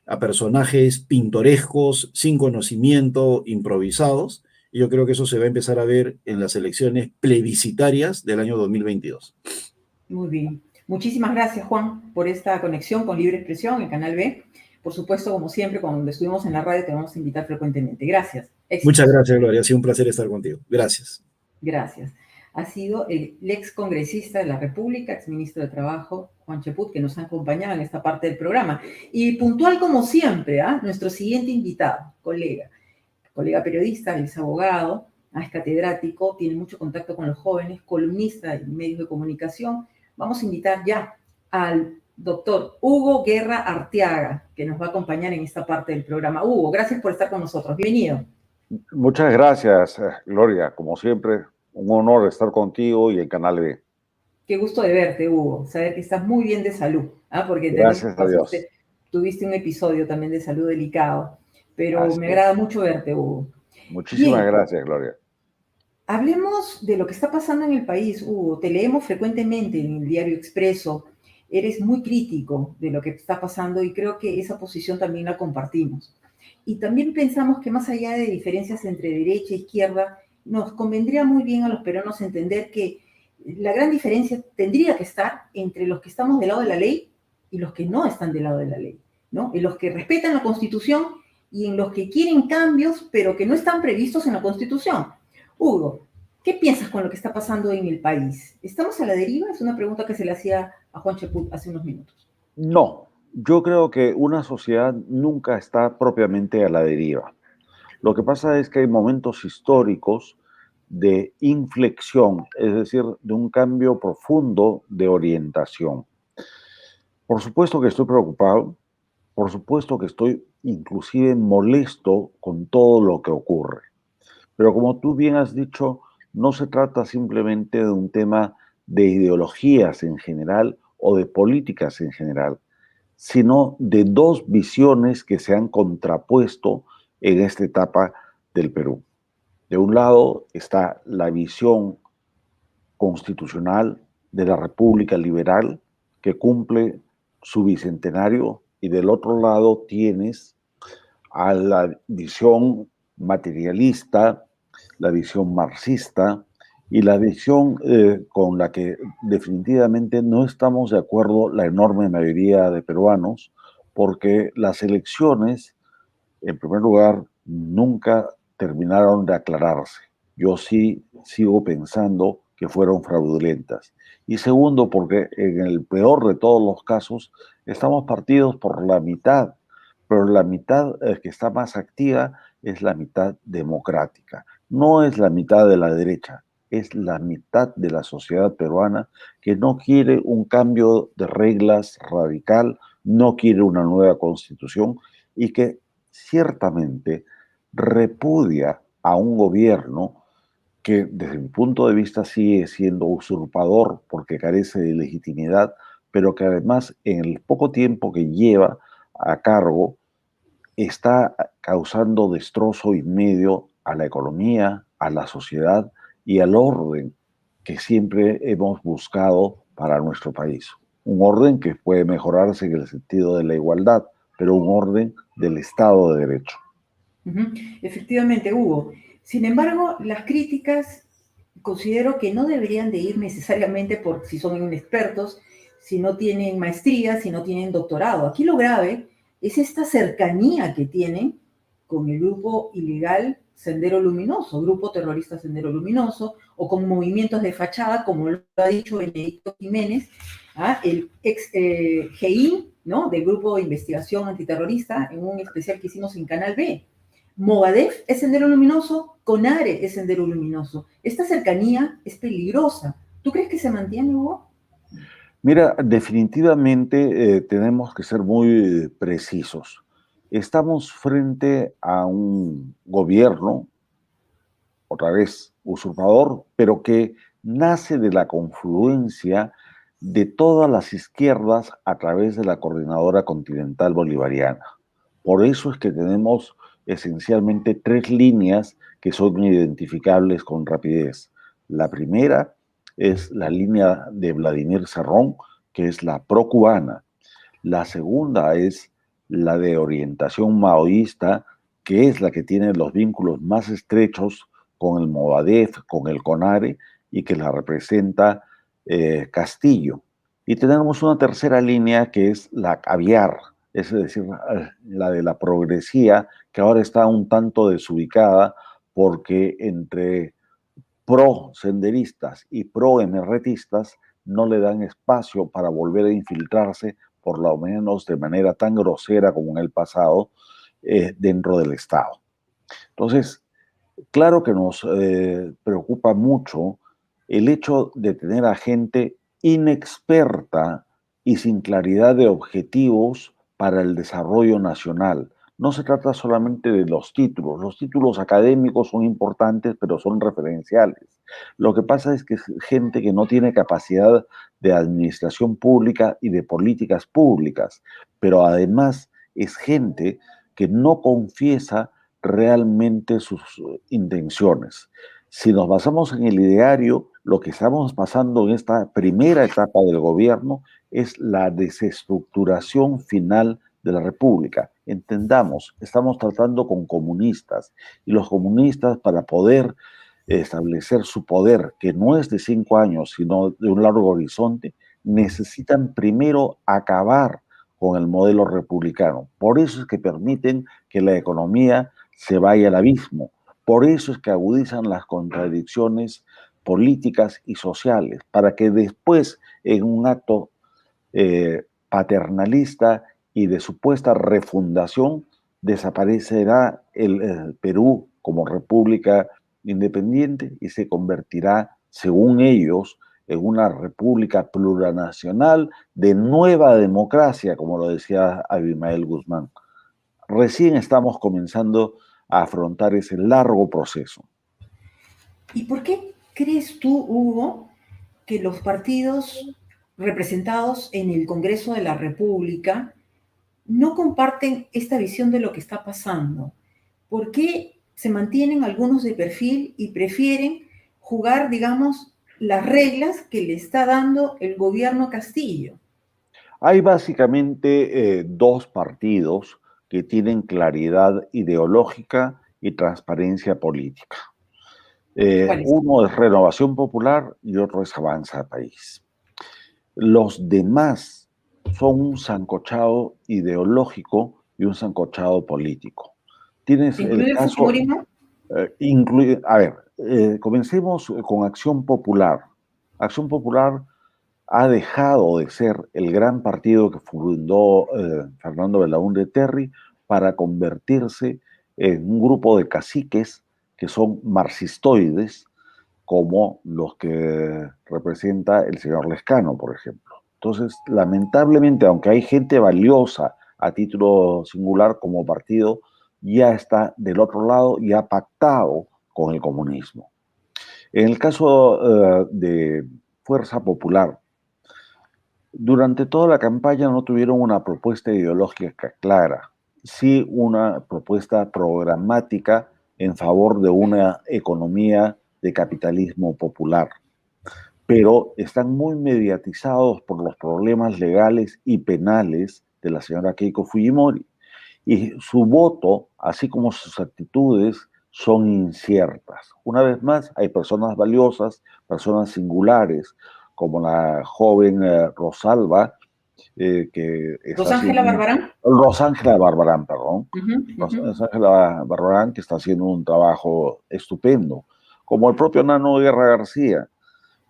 S3: a personajes pintorescos, sin conocimiento, improvisados, y yo creo que eso se va a empezar a ver en las elecciones plebiscitarias del año 2022.
S1: Muy bien. Muchísimas gracias, Juan, por esta conexión con Libre Expresión, el Canal B. Por supuesto, como siempre, cuando estuvimos en la radio te vamos a invitar frecuentemente. Gracias. Éxitos.
S3: Muchas gracias, Gloria. Ha sido un placer estar contigo. Gracias.
S1: Gracias. Ha sido el ex congresista de la República, ex ministro de Trabajo, Juan Cheput, que nos ha acompañado en esta parte del programa. Y puntual como siempre, nuestro siguiente invitado, colega periodista, es abogado, es catedrático, tiene mucho contacto con los jóvenes, columnista en medios de comunicación. Vamos a invitar ya al doctor Hugo Guerra Arteaga, que nos va a acompañar en esta parte del programa. Hugo, gracias por estar con nosotros. Bienvenido.
S4: Muchas gracias, Gloria. Como siempre, un honor estar contigo y el Canal B.
S1: Qué gusto de verte, Hugo. Saber que estás muy bien de salud, porque
S4: gracias a Dios.
S1: Tuviste un episodio también de salud delicado, pero me agrada mucho verte, Hugo.
S4: Muchísimas gracias, Gloria.
S1: Hablemos de lo que está pasando en el país, Hugo. Te leemos frecuentemente en el diario Expreso. Eres muy crítico de lo que está pasando y creo que esa posición también la compartimos. Y también pensamos que más allá de diferencias entre derecha e izquierda, nos convendría muy bien a los peruanos entender que la gran diferencia tendría que estar entre los que estamos del lado de la ley y los que no están del lado de la ley, ¿no? En los que respetan la Constitución y en los que quieren cambios, pero que no están previstos en la Constitución. Hugo, ¿qué piensas con lo que está pasando en el país? ¿Estamos a la deriva? Es una pregunta que se le hacía a Juan Cheput hace unos minutos.
S4: No, yo creo que una sociedad nunca está propiamente a la deriva. Lo que pasa es que hay momentos históricos de inflexión, es decir, de un cambio profundo de orientación. Por supuesto que estoy preocupado, por supuesto que estoy inclusive molesto con todo lo que ocurre. Pero como tú bien has dicho, no se trata simplemente de un tema de ideologías en general o de políticas en general, sino de dos visiones que se han contrapuesto en esta etapa del Perú. De un lado está la visión constitucional de la República Liberal que cumple su bicentenario y del otro lado tienes a la visión materialista, la visión marxista y la visión con la que definitivamente no estamos de acuerdo la enorme mayoría de peruanos, porque las elecciones, en primer lugar, nunca terminaron de aclararse. Yo sí sigo pensando que fueron fraudulentas. Y segundo, porque en el peor de todos los casos estamos partidos por la mitad, pero la mitad que está más activa es la mitad democrática. No es la mitad de la derecha, es la mitad de la sociedad peruana que no quiere un cambio de reglas radical, no quiere una nueva constitución y que ciertamente repudia a un gobierno que desde mi punto de vista sigue siendo usurpador porque carece de legitimidad, pero que además en el poco tiempo que lleva a cargo está causando destrozo inmedio a la economía, a la sociedad y al orden que siempre hemos buscado para nuestro país. Un orden que puede mejorarse en el sentido de la igualdad, pero un orden del Estado de Derecho.
S1: Efectivamente, Hugo. Sin embargo, las críticas considero que no deberían de ir necesariamente por si son inexpertos, si no tienen maestría, si no tienen doctorado. Aquí lo grave es esta cercanía que tienen con el grupo ilegal Sendero Luminoso, grupo terrorista Sendero Luminoso, o con movimientos de fachada, como lo ha dicho Benedicto Jiménez, el ex GEIN, ¿no?, del Grupo de Investigación Antiterrorista, en un especial que hicimos en Canal B. Movadef es Sendero Luminoso, CONARE es Sendero Luminoso. Esta cercanía es peligrosa. ¿Tú crees que se mantiene, Hugo?
S4: Mira, definitivamente tenemos que ser muy precisos. Estamos frente a un gobierno, otra vez usurpador, pero que nace de la confluencia de todas las izquierdas a través de la Coordinadora Continental Bolivariana. Por eso es que tenemos esencialmente 3 líneas que son identificables con rapidez. La primera es la línea de Vladimir Cerrón, que es la pro-cubana. La segunda es la de orientación maoísta, que es la que tiene los vínculos más estrechos con el Movadef, con el CONARE, y que la representa Castillo. Y tenemos una tercera línea que es la caviar, es decir, la de la progresía, que ahora está un tanto desubicada porque entre pro-senderistas y pro-emerretistas no le dan espacio para volver a infiltrarse, por lo menos de manera tan grosera como en el pasado, dentro del Estado. Entonces, claro que nos preocupa mucho el hecho de tener a gente inexperta y sin claridad de objetivos para el desarrollo nacional. No se trata solamente de los títulos académicos son importantes, pero son referenciales. Lo que pasa es que es gente que no tiene capacidad de administración pública y de políticas públicas, pero además es gente que no confiesa realmente sus intenciones. Si nos basamos en el ideario, lo que estamos pasando en esta primera etapa del gobierno es la desestructuración final de la República. Entendamos, estamos tratando con comunistas y los comunistas, para poder establecer su poder, que no es de 5 años, sino de un largo horizonte, necesitan primero acabar con el modelo republicano. Por eso es que permiten que la economía se vaya al abismo. Por eso es que agudizan las contradicciones políticas y sociales, para que después, en un acto paternalista y de supuesta refundación, desaparecerá el Perú como república independiente y se convertirá, según ellos, en una república plurinacional de nueva democracia, como lo decía Abimael Guzmán. Recién estamos comenzando a afrontar ese largo proceso.
S1: ¿Y por qué crees tú, Hugo, que los partidos representados en el Congreso de la República no comparten esta visión de lo que está pasando? ¿Por qué se mantienen algunos de perfil y prefieren jugar, digamos, las reglas que le está dando el gobierno Castillo?
S4: Hay básicamente 2 partidos que tienen claridad ideológica y transparencia política. Uno es Renovación Popular y otro es Avanza País. Los demás son un sancochado ideológico y un sancochado político. Tienes el caso... comencemos con Acción Popular. Acción Popular ha dejado de ser el gran partido que fundó Fernando Belaúnde Terry para convertirse en un grupo de caciques que son marxistoides, como los que representa el señor Lescano, por ejemplo. Entonces, lamentablemente, aunque hay gente valiosa a título singular como partido, ya está del otro lado y ha pactado con el comunismo. En el caso de Fuerza Popular, durante toda la campaña no tuvieron una propuesta ideológica clara, sí una propuesta programática en favor de una economía de capitalismo popular, pero están muy mediatizados por los problemas legales y penales de la señora Keiko Fujimori, y su voto, así como sus actitudes, son inciertas. Una vez más, hay personas valiosas, personas singulares, como la joven Rosalba, que
S1: ¿Rosángela Barbarán?
S4: Rosángela Barbarán, perdón. Rosángela Barbarán, que está haciendo un trabajo estupendo, como el propio Nano Guerra García,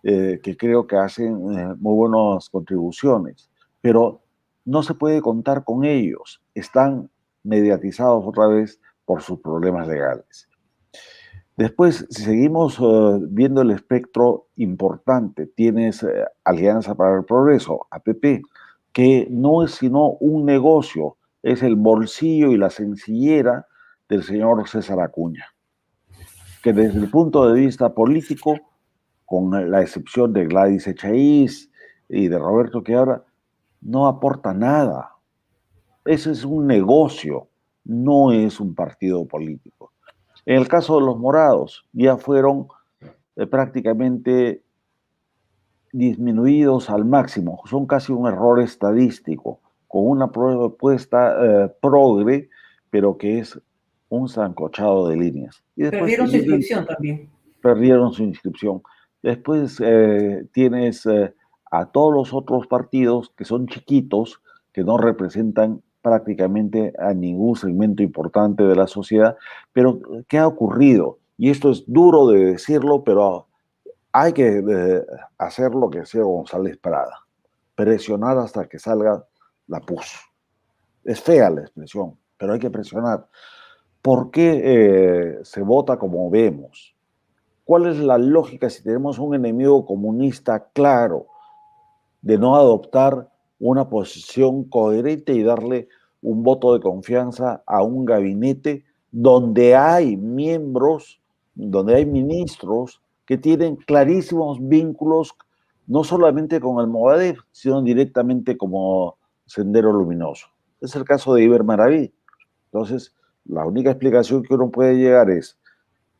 S4: que creo que hacen muy buenas contribuciones, pero no se puede contar con ellos. Están mediatizados otra vez por sus problemas legales. Después, si seguimos viendo el espectro importante, tienes Alianza para el Progreso, APP, que no es sino un negocio, es el bolsillo y la sencillera del señor César Acuña, que desde el punto de vista político, con la excepción de Gladys Echaíz, y de Roberto Quiabra no aporta nada. Ese es un negocio, no es un partido político. En el caso de los morados, ya fueron prácticamente disminuidos al máximo. Son casi un error estadístico, con una propuesta progre, pero que es un zancochado de líneas. Y después
S1: Perdieron su inscripción también.
S4: perdieron su inscripción. Después tienes a todos los otros partidos que son chiquitos, que no representan prácticamente a ningún segmento importante de la sociedad. Pero, ¿qué ha ocurrido? Y esto es duro de decirlo, pero hay que hacer lo que hacía González Prada, presionar hasta que salga la pus. Es fea la expresión, pero hay que presionar. ¿Por qué se vota como vemos? ¿Cuál es la lógica si tenemos un enemigo comunista claro de no adoptar una posición coherente y darle un voto de confianza a un gabinete donde hay miembros, donde hay ministros que tienen clarísimos vínculos no solamente con el Movadef, sino directamente como Sendero Luminoso? Es el caso de Iber Maraví. Entonces, la única explicación que uno puede llegar es: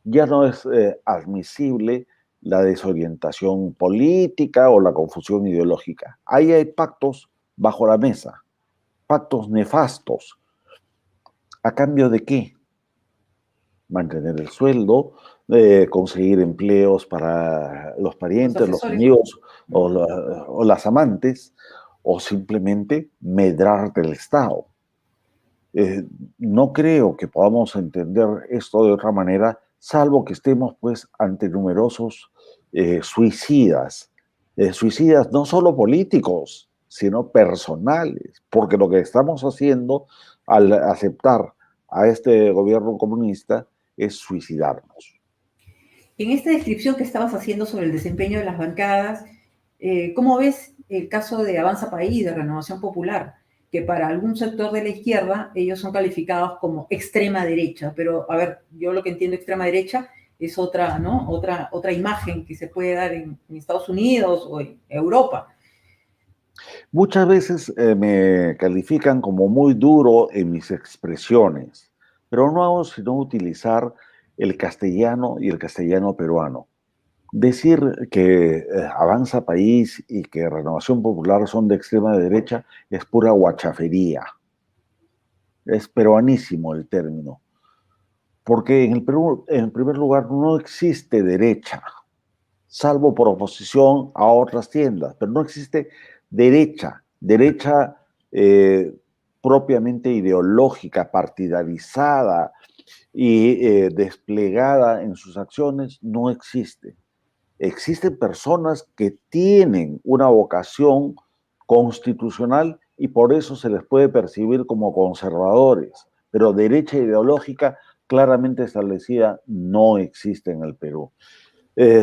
S4: ya no es admisible la desorientación política o la confusión ideológica. Ahí hay pactos bajo la mesa, pactos nefastos. ¿A cambio de qué? Mantener el sueldo, conseguir empleos para los parientes, los amigos o las amantes, o simplemente medrar del Estado. No creo que podamos entender esto de otra manera, salvo que estemos pues ante numerosos suicidas no solo políticos, sino personales, porque lo que estamos haciendo al aceptar a este gobierno comunista es suicidarnos.
S1: En esta descripción que estabas haciendo sobre el desempeño de las bancadas, ¿cómo ves el caso de Avanza País, de Renovación Popular? Que para algún sector de la izquierda ellos son calificados como extrema derecha, pero a ver, yo lo que entiendo extrema derecha es otra, ¿no? Otra imagen que se puede dar en Estados Unidos o en Europa.
S4: Muchas veces me califican como muy duro en mis expresiones, pero no hago sino utilizar el castellano y el castellano peruano. Decir que Avanza País y que Renovación Popular son de extrema derecha es pura guachafería. Es peruanísimo el término. Porque en el Perú, en primer lugar, no existe derecha, salvo por oposición a otras tiendas, pero no existe derecha propiamente ideológica, partidarizada y desplegada en sus acciones, no existe. Existen personas que tienen una vocación constitucional y por eso se les puede percibir como conservadores, pero derecha ideológica claramente establecida no existe en el Perú.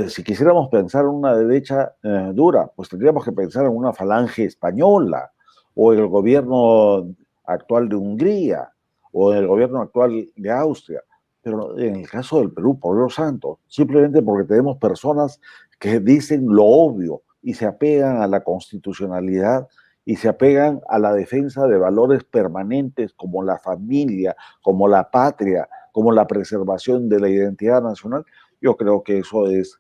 S4: Si quisiéramos pensar en una derecha dura, pues tendríamos que pensar en una falange española, o en el gobierno actual de Hungría, o en el gobierno actual de Austria. Pero en el caso del Perú, por Dios santo, simplemente porque tenemos personas que dicen lo obvio y se apegan a la constitucionalidad y se apegan a la defensa de valores permanentes como la familia, como la patria, como la preservación de la identidad nacional. Yo creo que eso es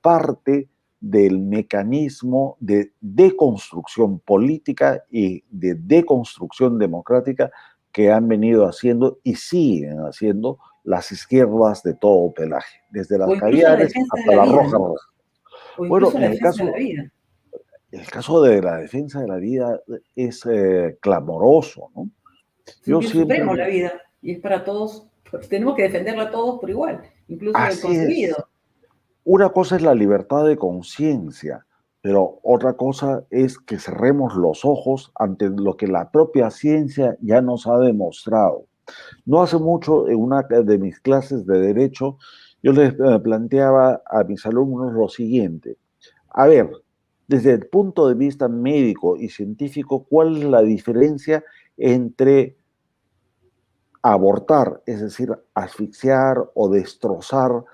S4: parte del mecanismo de deconstrucción política y de deconstrucción democrática que han venido haciendo y siguen haciendo las izquierdas de todo pelaje, desde las caviares hasta la roja roja.
S1: Bueno, en el
S4: caso de la defensa de la vida es clamoroso, ¿no?
S1: Yo siempre supremo la vida y es para todos, tenemos que defenderla todos por igual, incluso el concebido.
S4: Una cosa es la libertad de conciencia, pero otra cosa es que cerremos los ojos ante lo que la propia ciencia ya nos ha demostrado. No hace mucho, en una de mis clases de Derecho, yo les planteaba a mis alumnos lo siguiente. A ver, desde el punto de vista médico y científico, ¿cuál es la diferencia entre abortar, es decir, asfixiar o destrozar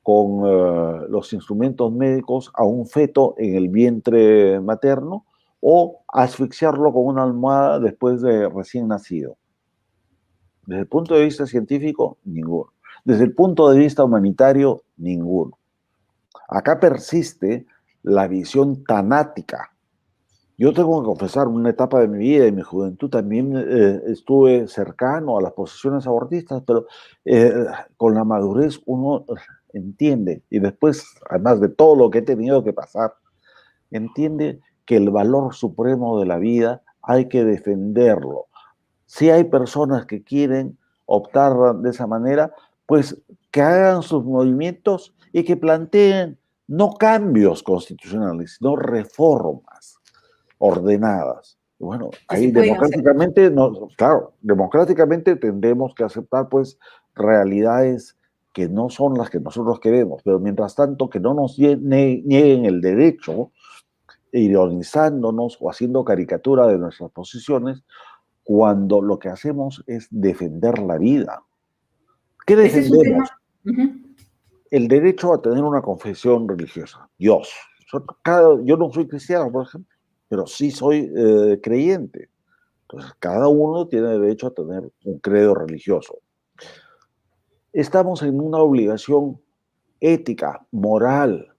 S4: con los instrumentos médicos a un feto en el vientre materno o asfixiarlo con una almohada después de recién nacido. Desde el punto de vista científico, ninguno. Desde el punto de vista humanitario, ninguno. Acá persiste la visión tanática. Yo tengo que confesar, una etapa de mi vida y mi juventud también estuve cercano a las posiciones abortistas, pero con la madurez uno entiende, y después, además de todo lo que he tenido que pasar, entiende que el valor supremo de la vida hay que defenderlo. Si hay personas que quieren optar de esa manera, pues que hagan sus movimientos y que planteen no cambios constitucionales, sino reformas ordenadas. Bueno,
S1: Que se
S4: ahí
S1: pueden hacer.
S4: democráticamente, no, claro, democráticamente tendremos que aceptar pues realidades que no son las que nosotros queremos, pero mientras tanto que no nos nieguen el derecho, ironizándonos o haciendo caricatura de nuestras posiciones, cuando lo que hacemos es defender la vida. ¿Qué
S1: Ese es un tema.
S4: defendemos?
S1: Ujú.
S4: El derecho a tener una confesión religiosa. Dios. Yo no soy cristiano, por ejemplo, pero sí soy creyente. Entonces, cada uno tiene derecho a tener un credo religioso. Estamos en una obligación ética, moral,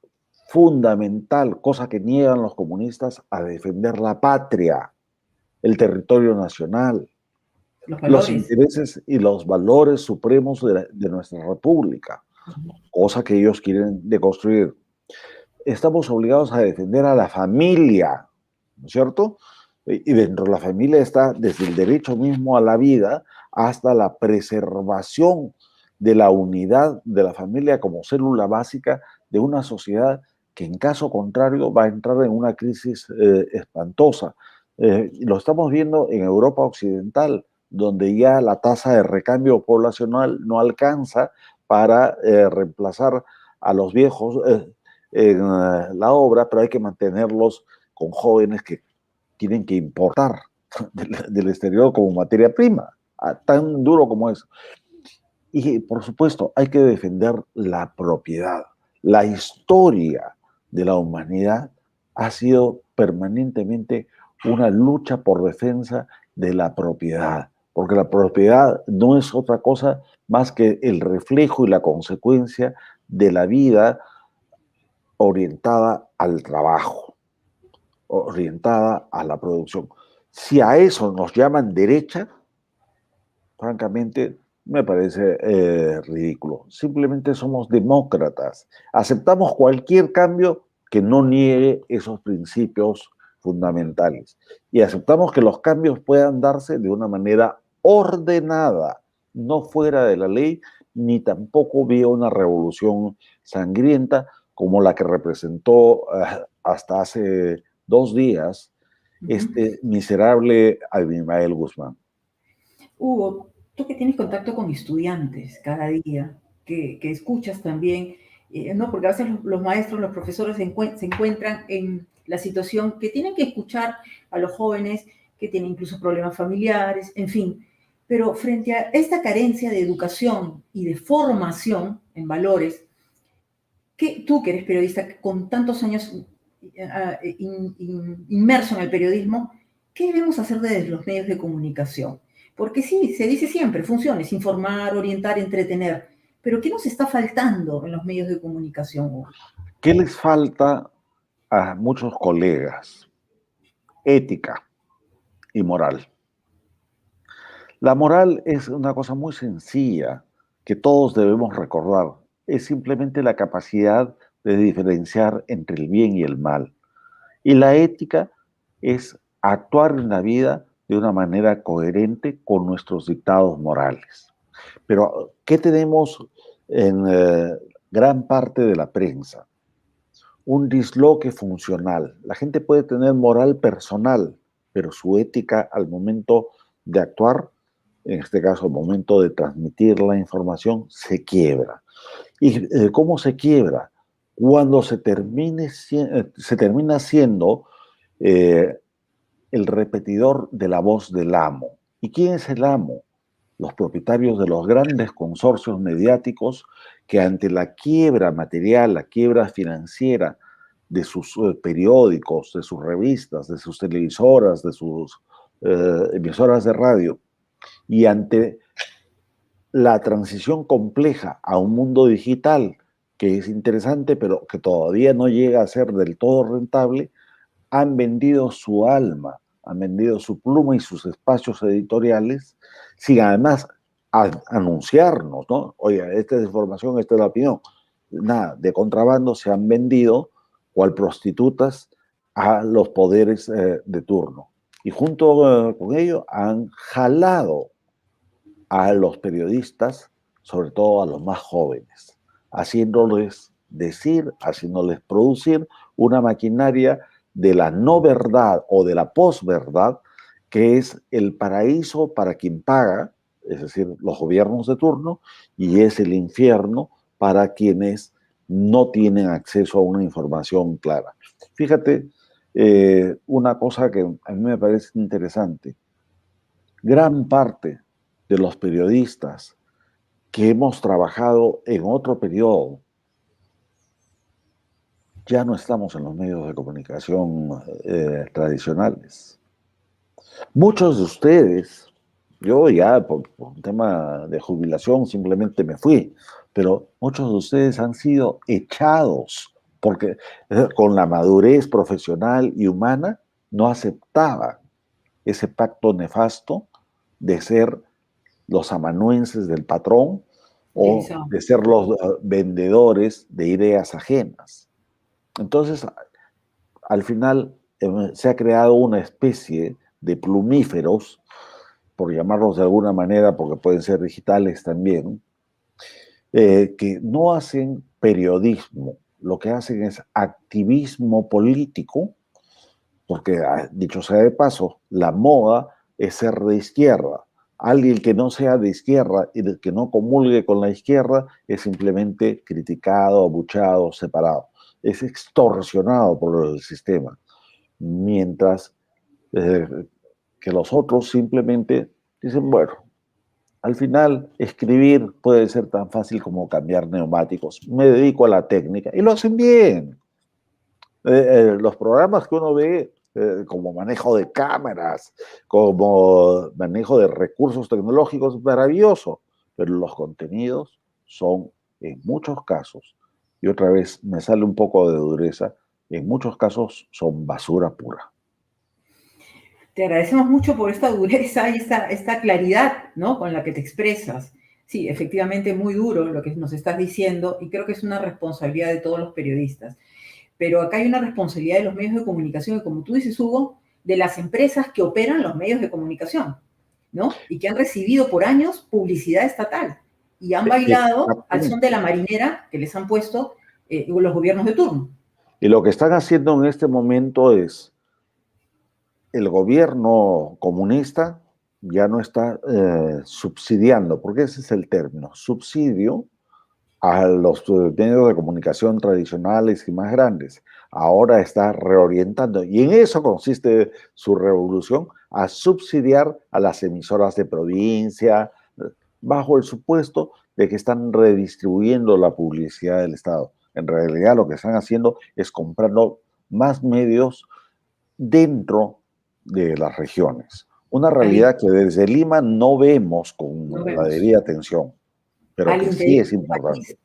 S4: fundamental, cosa que niegan los comunistas, a defender la patria, el territorio nacional,
S1: Los
S4: los
S1: valores.
S4: intereses y los valores supremos de nuestra república, cosa que ellos quieren deconstruir. Estamos obligados a defender a la familia, ¿no es cierto? Y dentro de la familia está desde el derecho mismo a la vida hasta la preservación de la unidad de la familia como célula básica de una sociedad que en caso contrario va a entrar en una crisis espantosa. Lo estamos viendo en Europa Occidental, donde ya la tasa de recambio poblacional no alcanza para reemplazar a los viejos en la obra, pero hay que mantenerlos con jóvenes que tienen que importar del exterior como materia prima, tan duro como eso. Y por supuesto, hay que defender la propiedad. La historia de la humanidad ha sido permanentemente una lucha por defensa de la propiedad, porque la propiedad no es otra cosa más que el reflejo y la consecuencia de la vida orientada al trabajo, orientada a la producción. Si a eso nos llaman derecha, francamente me parece ridículo. Simplemente somos demócratas. Aceptamos cualquier cambio que no niegue esos principios fundamentales. Y aceptamos que los cambios puedan darse de una manera ordenada, no fuera de la ley, ni tampoco vía una revolución sangrienta como la que representó hasta hace 2 días este miserable Abimael Guzmán.
S1: Hugo, tú que tienes contacto con estudiantes cada día, que escuchas también, ¿no? Porque a veces los maestros, los profesores se encuentran en la situación que tienen que escuchar a los jóvenes que tienen incluso problemas familiares, en fin. Pero frente a esta carencia de educación y de formación en valores, tú que eres periodista con tantos años inmerso en el periodismo, ¿qué debemos hacer desde los medios de comunicación? Porque sí, se dice siempre, funciones, informar, orientar, entretener, pero ¿qué nos está faltando en los medios de comunicación?
S4: ¿Qué les falta a muchos colegas? Ética y moral. La moral es una cosa muy sencilla que todos debemos recordar. Es simplemente la capacidad de diferenciar entre el bien y el mal. Y la ética es actuar en la vida de una manera coherente con nuestros dictados morales. Pero, ¿qué tenemos en gran parte de la prensa? Un disloque funcional. La gente puede tener moral personal, pero su ética al momento de actuar, en este caso al momento de transmitir la información, se quiebra. ¿Y cómo se quiebra? Cuando se termina siendo el repetidor de la voz del amo. ¿Y quién es el amo? Los propietarios de los grandes consorcios mediáticos que ante la quiebra material, la quiebra financiera de sus periódicos, de sus revistas, de sus televisoras, de sus emisoras de radio, y ante la transición compleja a un mundo digital que es interesante, pero que todavía no llega a ser del todo rentable, han vendido su alma, han vendido su pluma y sus espacios editoriales, sin además anunciarnos, ¿no? Oye, esta es información, esta es la opinión. Nada, de contrabando se han vendido, cual prostitutas, a los poderes de turno. Y junto con ello han jalado a los periodistas, sobre todo a los más jóvenes, haciéndoles decir, haciéndoles producir una maquinaria de la no verdad o de la posverdad, que es el paraíso para quien paga, es decir, los gobiernos de turno, y es el infierno para quienes no tienen acceso a una información clara. Fíjate, una cosa que a mí me parece interesante. Gran parte de los periodistas que hemos trabajado en otro periodo, ya no estamos en los medios de comunicación tradicionales. Muchos de ustedes, yo ya por un tema de jubilación simplemente me fui, pero muchos de ustedes han sido echados porque con la madurez profesional y humana no aceptaban ese pacto nefasto de ser los amanuenses del patrón o de ser los vendedores de ideas ajenas. Entonces, al final se ha creado una especie de plumíferos, por llamarlos de alguna manera, porque pueden ser digitales también, que no hacen periodismo, lo que hacen es activismo político, porque, dicho sea de paso, la moda es ser de izquierda. Alguien que no sea de izquierda y que no comulgue con la izquierda es simplemente criticado, abuchado, separado. Es extorsionado por el sistema. Mientras que los otros simplemente dicen, bueno, al final escribir puede ser tan fácil como cambiar neumáticos. Me dedico a la técnica y lo hacen bien. Los programas que uno ve como manejo de cámaras, como manejo de recursos tecnológicos, es maravilloso, pero los contenidos son, en muchos casos, y otra vez me sale un poco de dureza, en muchos casos son basura pura.
S1: Te agradecemos mucho por esta dureza y esta claridad, ¿no?, con la que te expresas. Sí, efectivamente, muy duro lo que nos estás diciendo y creo que es una responsabilidad de todos los periodistas. Pero acá hay una responsabilidad de los medios de comunicación y, como tú dices, Hugo, de las empresas que operan los medios de comunicación, ¿no? Y que han recibido por años publicidad estatal y han bailado al son de la marinera que les han puesto los gobiernos de turno.
S4: Y lo que están haciendo en este momento es, el gobierno comunista ya no está subsidiando, porque ese es el término, subsidio a los medios de comunicación tradicionales y más grandes. Ahora está reorientando, y en eso consiste su revolución, a subsidiar a las emisoras de provincia, bajo el supuesto de que están redistribuyendo la publicidad del Estado. En realidad lo que están haciendo es comprando más medios dentro de las regiones. Una realidad que desde Lima no vemos con la debida atención, pero que sí es importante.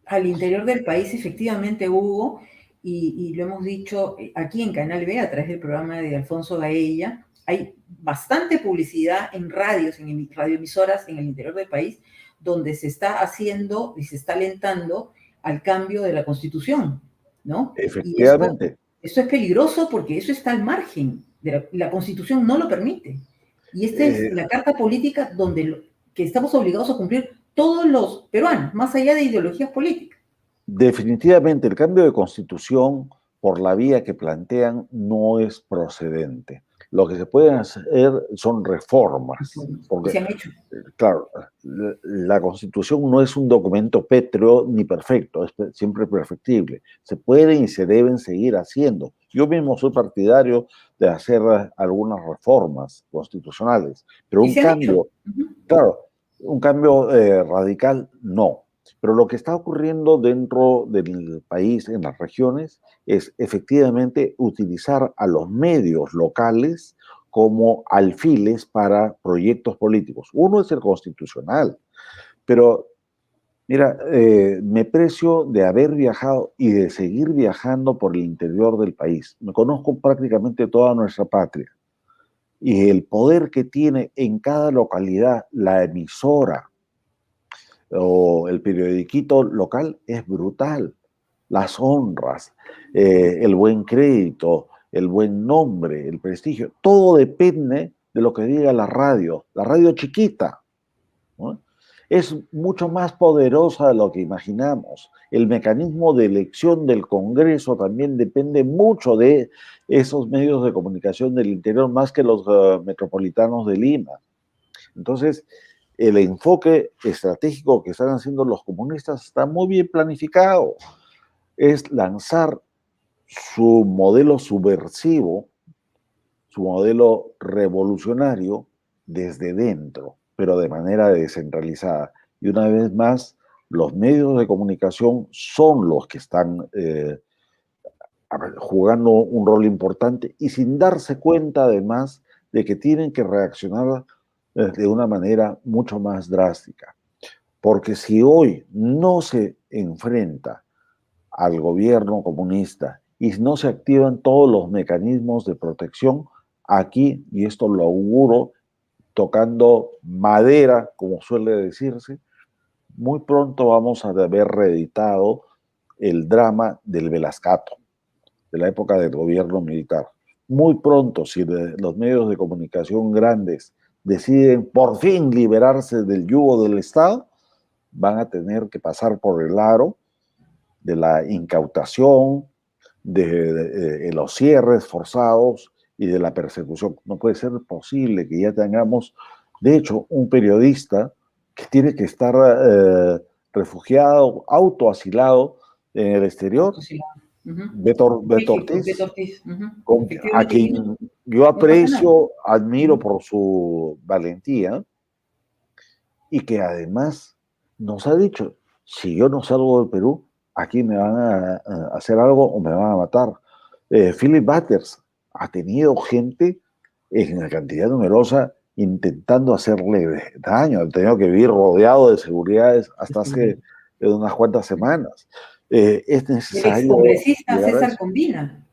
S1: Al interior del país, efectivamente, Hugo, y lo hemos dicho aquí en Canal B, a través del programa de Alfonso Gaella, hay bastante publicidad en radios, en radioemisoras en el interior del país, donde se está haciendo y se está alentando al cambio de la Constitución, ¿no?
S4: Efectivamente.
S1: Y esto es peligroso porque eso está al margen, la Constitución no lo permite. Y esta es la carta política que estamos obligados a cumplir todos los peruanos, más allá de ideologías políticas.
S4: Definitivamente el cambio de Constitución por la vía que plantean no es procedente. Lo que se pueden hacer son reformas. Porque,
S1: se han hecho.
S4: Claro, la Constitución no es un documento pétreo ni perfecto, es siempre perfectible. Se pueden y se deben seguir haciendo. Yo mismo soy partidario de hacer algunas reformas constitucionales, pero un cambio, claro, un cambio radical no. Pero lo que está ocurriendo dentro del país, en las regiones, es efectivamente utilizar a los medios locales como alfiles para proyectos políticos. Uno es el constitucional, pero mira, me precio de haber viajado y de seguir viajando por el interior del país. Me conozco prácticamente toda nuestra patria y el poder que tiene en cada localidad la emisora o el periodiquito local es brutal. Las honras, el buen crédito, el buen nombre, el prestigio, todo depende de lo que diga la radio chiquita, ¿no? Es mucho más poderosa de lo que imaginamos. El mecanismo de elección del Congreso también depende mucho de esos medios de comunicación del interior, más que los metropolitanos de Lima. Entonces, el enfoque estratégico que están haciendo los comunistas está muy bien planificado. Es lanzar su modelo subversivo, su modelo revolucionario desde dentro, pero de manera descentralizada. Y una vez más, los medios de comunicación son los que están jugando un rol importante y sin darse cuenta además de que tienen que reaccionar de una manera mucho más drástica. Porque si hoy no se enfrenta al gobierno comunista y no se activan todos los mecanismos de protección, aquí, y esto lo auguro, tocando madera, como suele decirse, muy pronto vamos a haber reeditado el drama del Velascato, de la época del gobierno militar. Muy pronto, si los medios de comunicación grandes deciden por fin liberarse del yugo del Estado, van a tener que pasar por el aro de la incautación, de los cierres forzados y de la persecución. No puede ser posible que ya tengamos, de hecho, un periodista que tiene que estar refugiado, autoasilado en el exterior. Beto Ortiz, a quien yo aprecio, admiro por su valentía y que además nos ha dicho, si yo no salgo del Perú, aquí me van a hacer algo o me van a matar. Philip Butters ha tenido gente en una cantidad numerosa intentando hacerle daño, ha tenido que vivir rodeado de seguridades hasta hace unas cuantas semanas. Es necesario...
S1: El excongresista César Combina.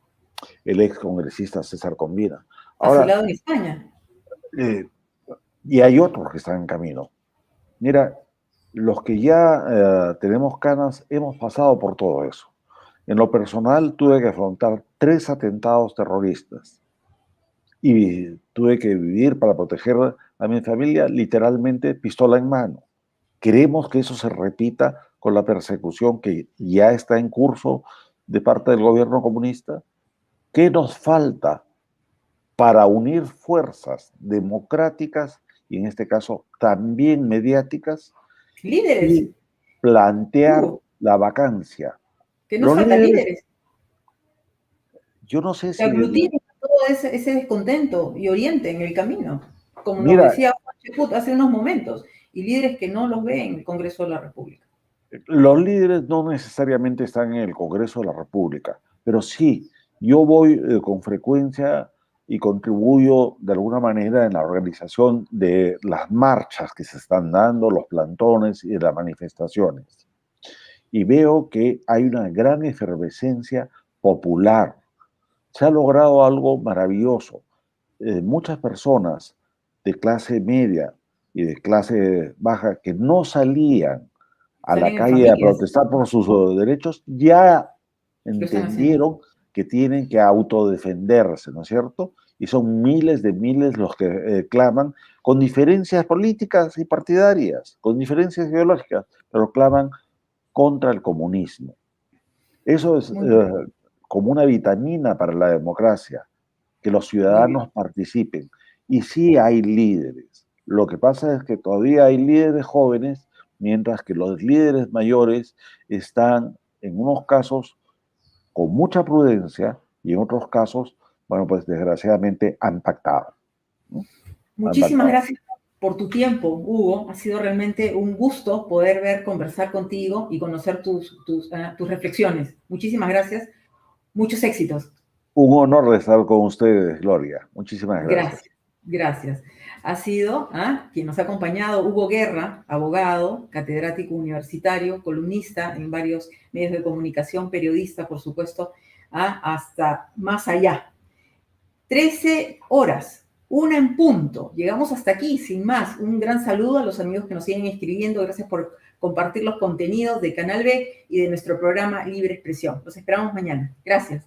S4: El excongresista César Combina.
S1: Ahora, asilado en España.
S4: Y hay otros que están en camino. Mira, los que ya tenemos canas hemos pasado por todo eso. En lo personal tuve que afrontar 3 atentados terroristas y tuve que vivir para proteger a mi familia literalmente pistola en mano. Queremos que eso se repita con la persecución que ya está en curso de parte del gobierno comunista. ¿Qué nos falta para unir fuerzas democráticas y en este caso también mediáticas?
S1: Líderes.
S4: Y plantear la vacancia.
S1: Que no faltan líderes.
S4: Yo no sé si...
S1: aglutinen todo ese descontento y orienten el camino, como nos decía Juan Cheput hace unos momentos, y líderes que no los ve en el Congreso de la República.
S4: Los líderes no necesariamente están en el Congreso de la República, pero sí, yo voy con frecuencia y contribuyo de alguna manera en la organización de las marchas que se están dando, los plantones y las manifestaciones. Y veo que hay una gran efervescencia popular. Se ha logrado algo maravilloso. Muchas personas de clase media y de clase baja que no salían a la calle a protestar por sus derechos, ya entendieron que tienen que autodefenderse, ¿no es cierto? Y son miles los que claman, con diferencias políticas y partidarias, con diferencias ideológicas, pero claman contra el comunismo. Eso es como una vitamina para la democracia, que los ciudadanos participen. Y sí hay líderes. Lo que pasa es que todavía hay líderes jóvenes, mientras que los líderes mayores están, en unos casos, con mucha prudencia y en otros casos, bueno, pues desgraciadamente han pactado, ¿no?
S1: Muchísimas gracias por tu tiempo, Hugo. Ha sido realmente un gusto poder conversar contigo y conocer tus reflexiones. Muchísimas gracias. Muchos éxitos.
S4: Un honor estar con ustedes, Gloria. Muchísimas gracias.
S1: Gracias. Ha sido quien nos ha acompañado, Hugo Guerra, abogado, catedrático universitario, columnista en varios medios de comunicación, periodista, por supuesto, hasta más allá. 13 horas, 1 en punto. Llegamos hasta aquí, sin más. Un gran saludo a los amigos que nos siguen escribiendo. Gracias por compartir los contenidos de Canal B y de nuestro programa Libre Expresión. Los esperamos mañana. Gracias.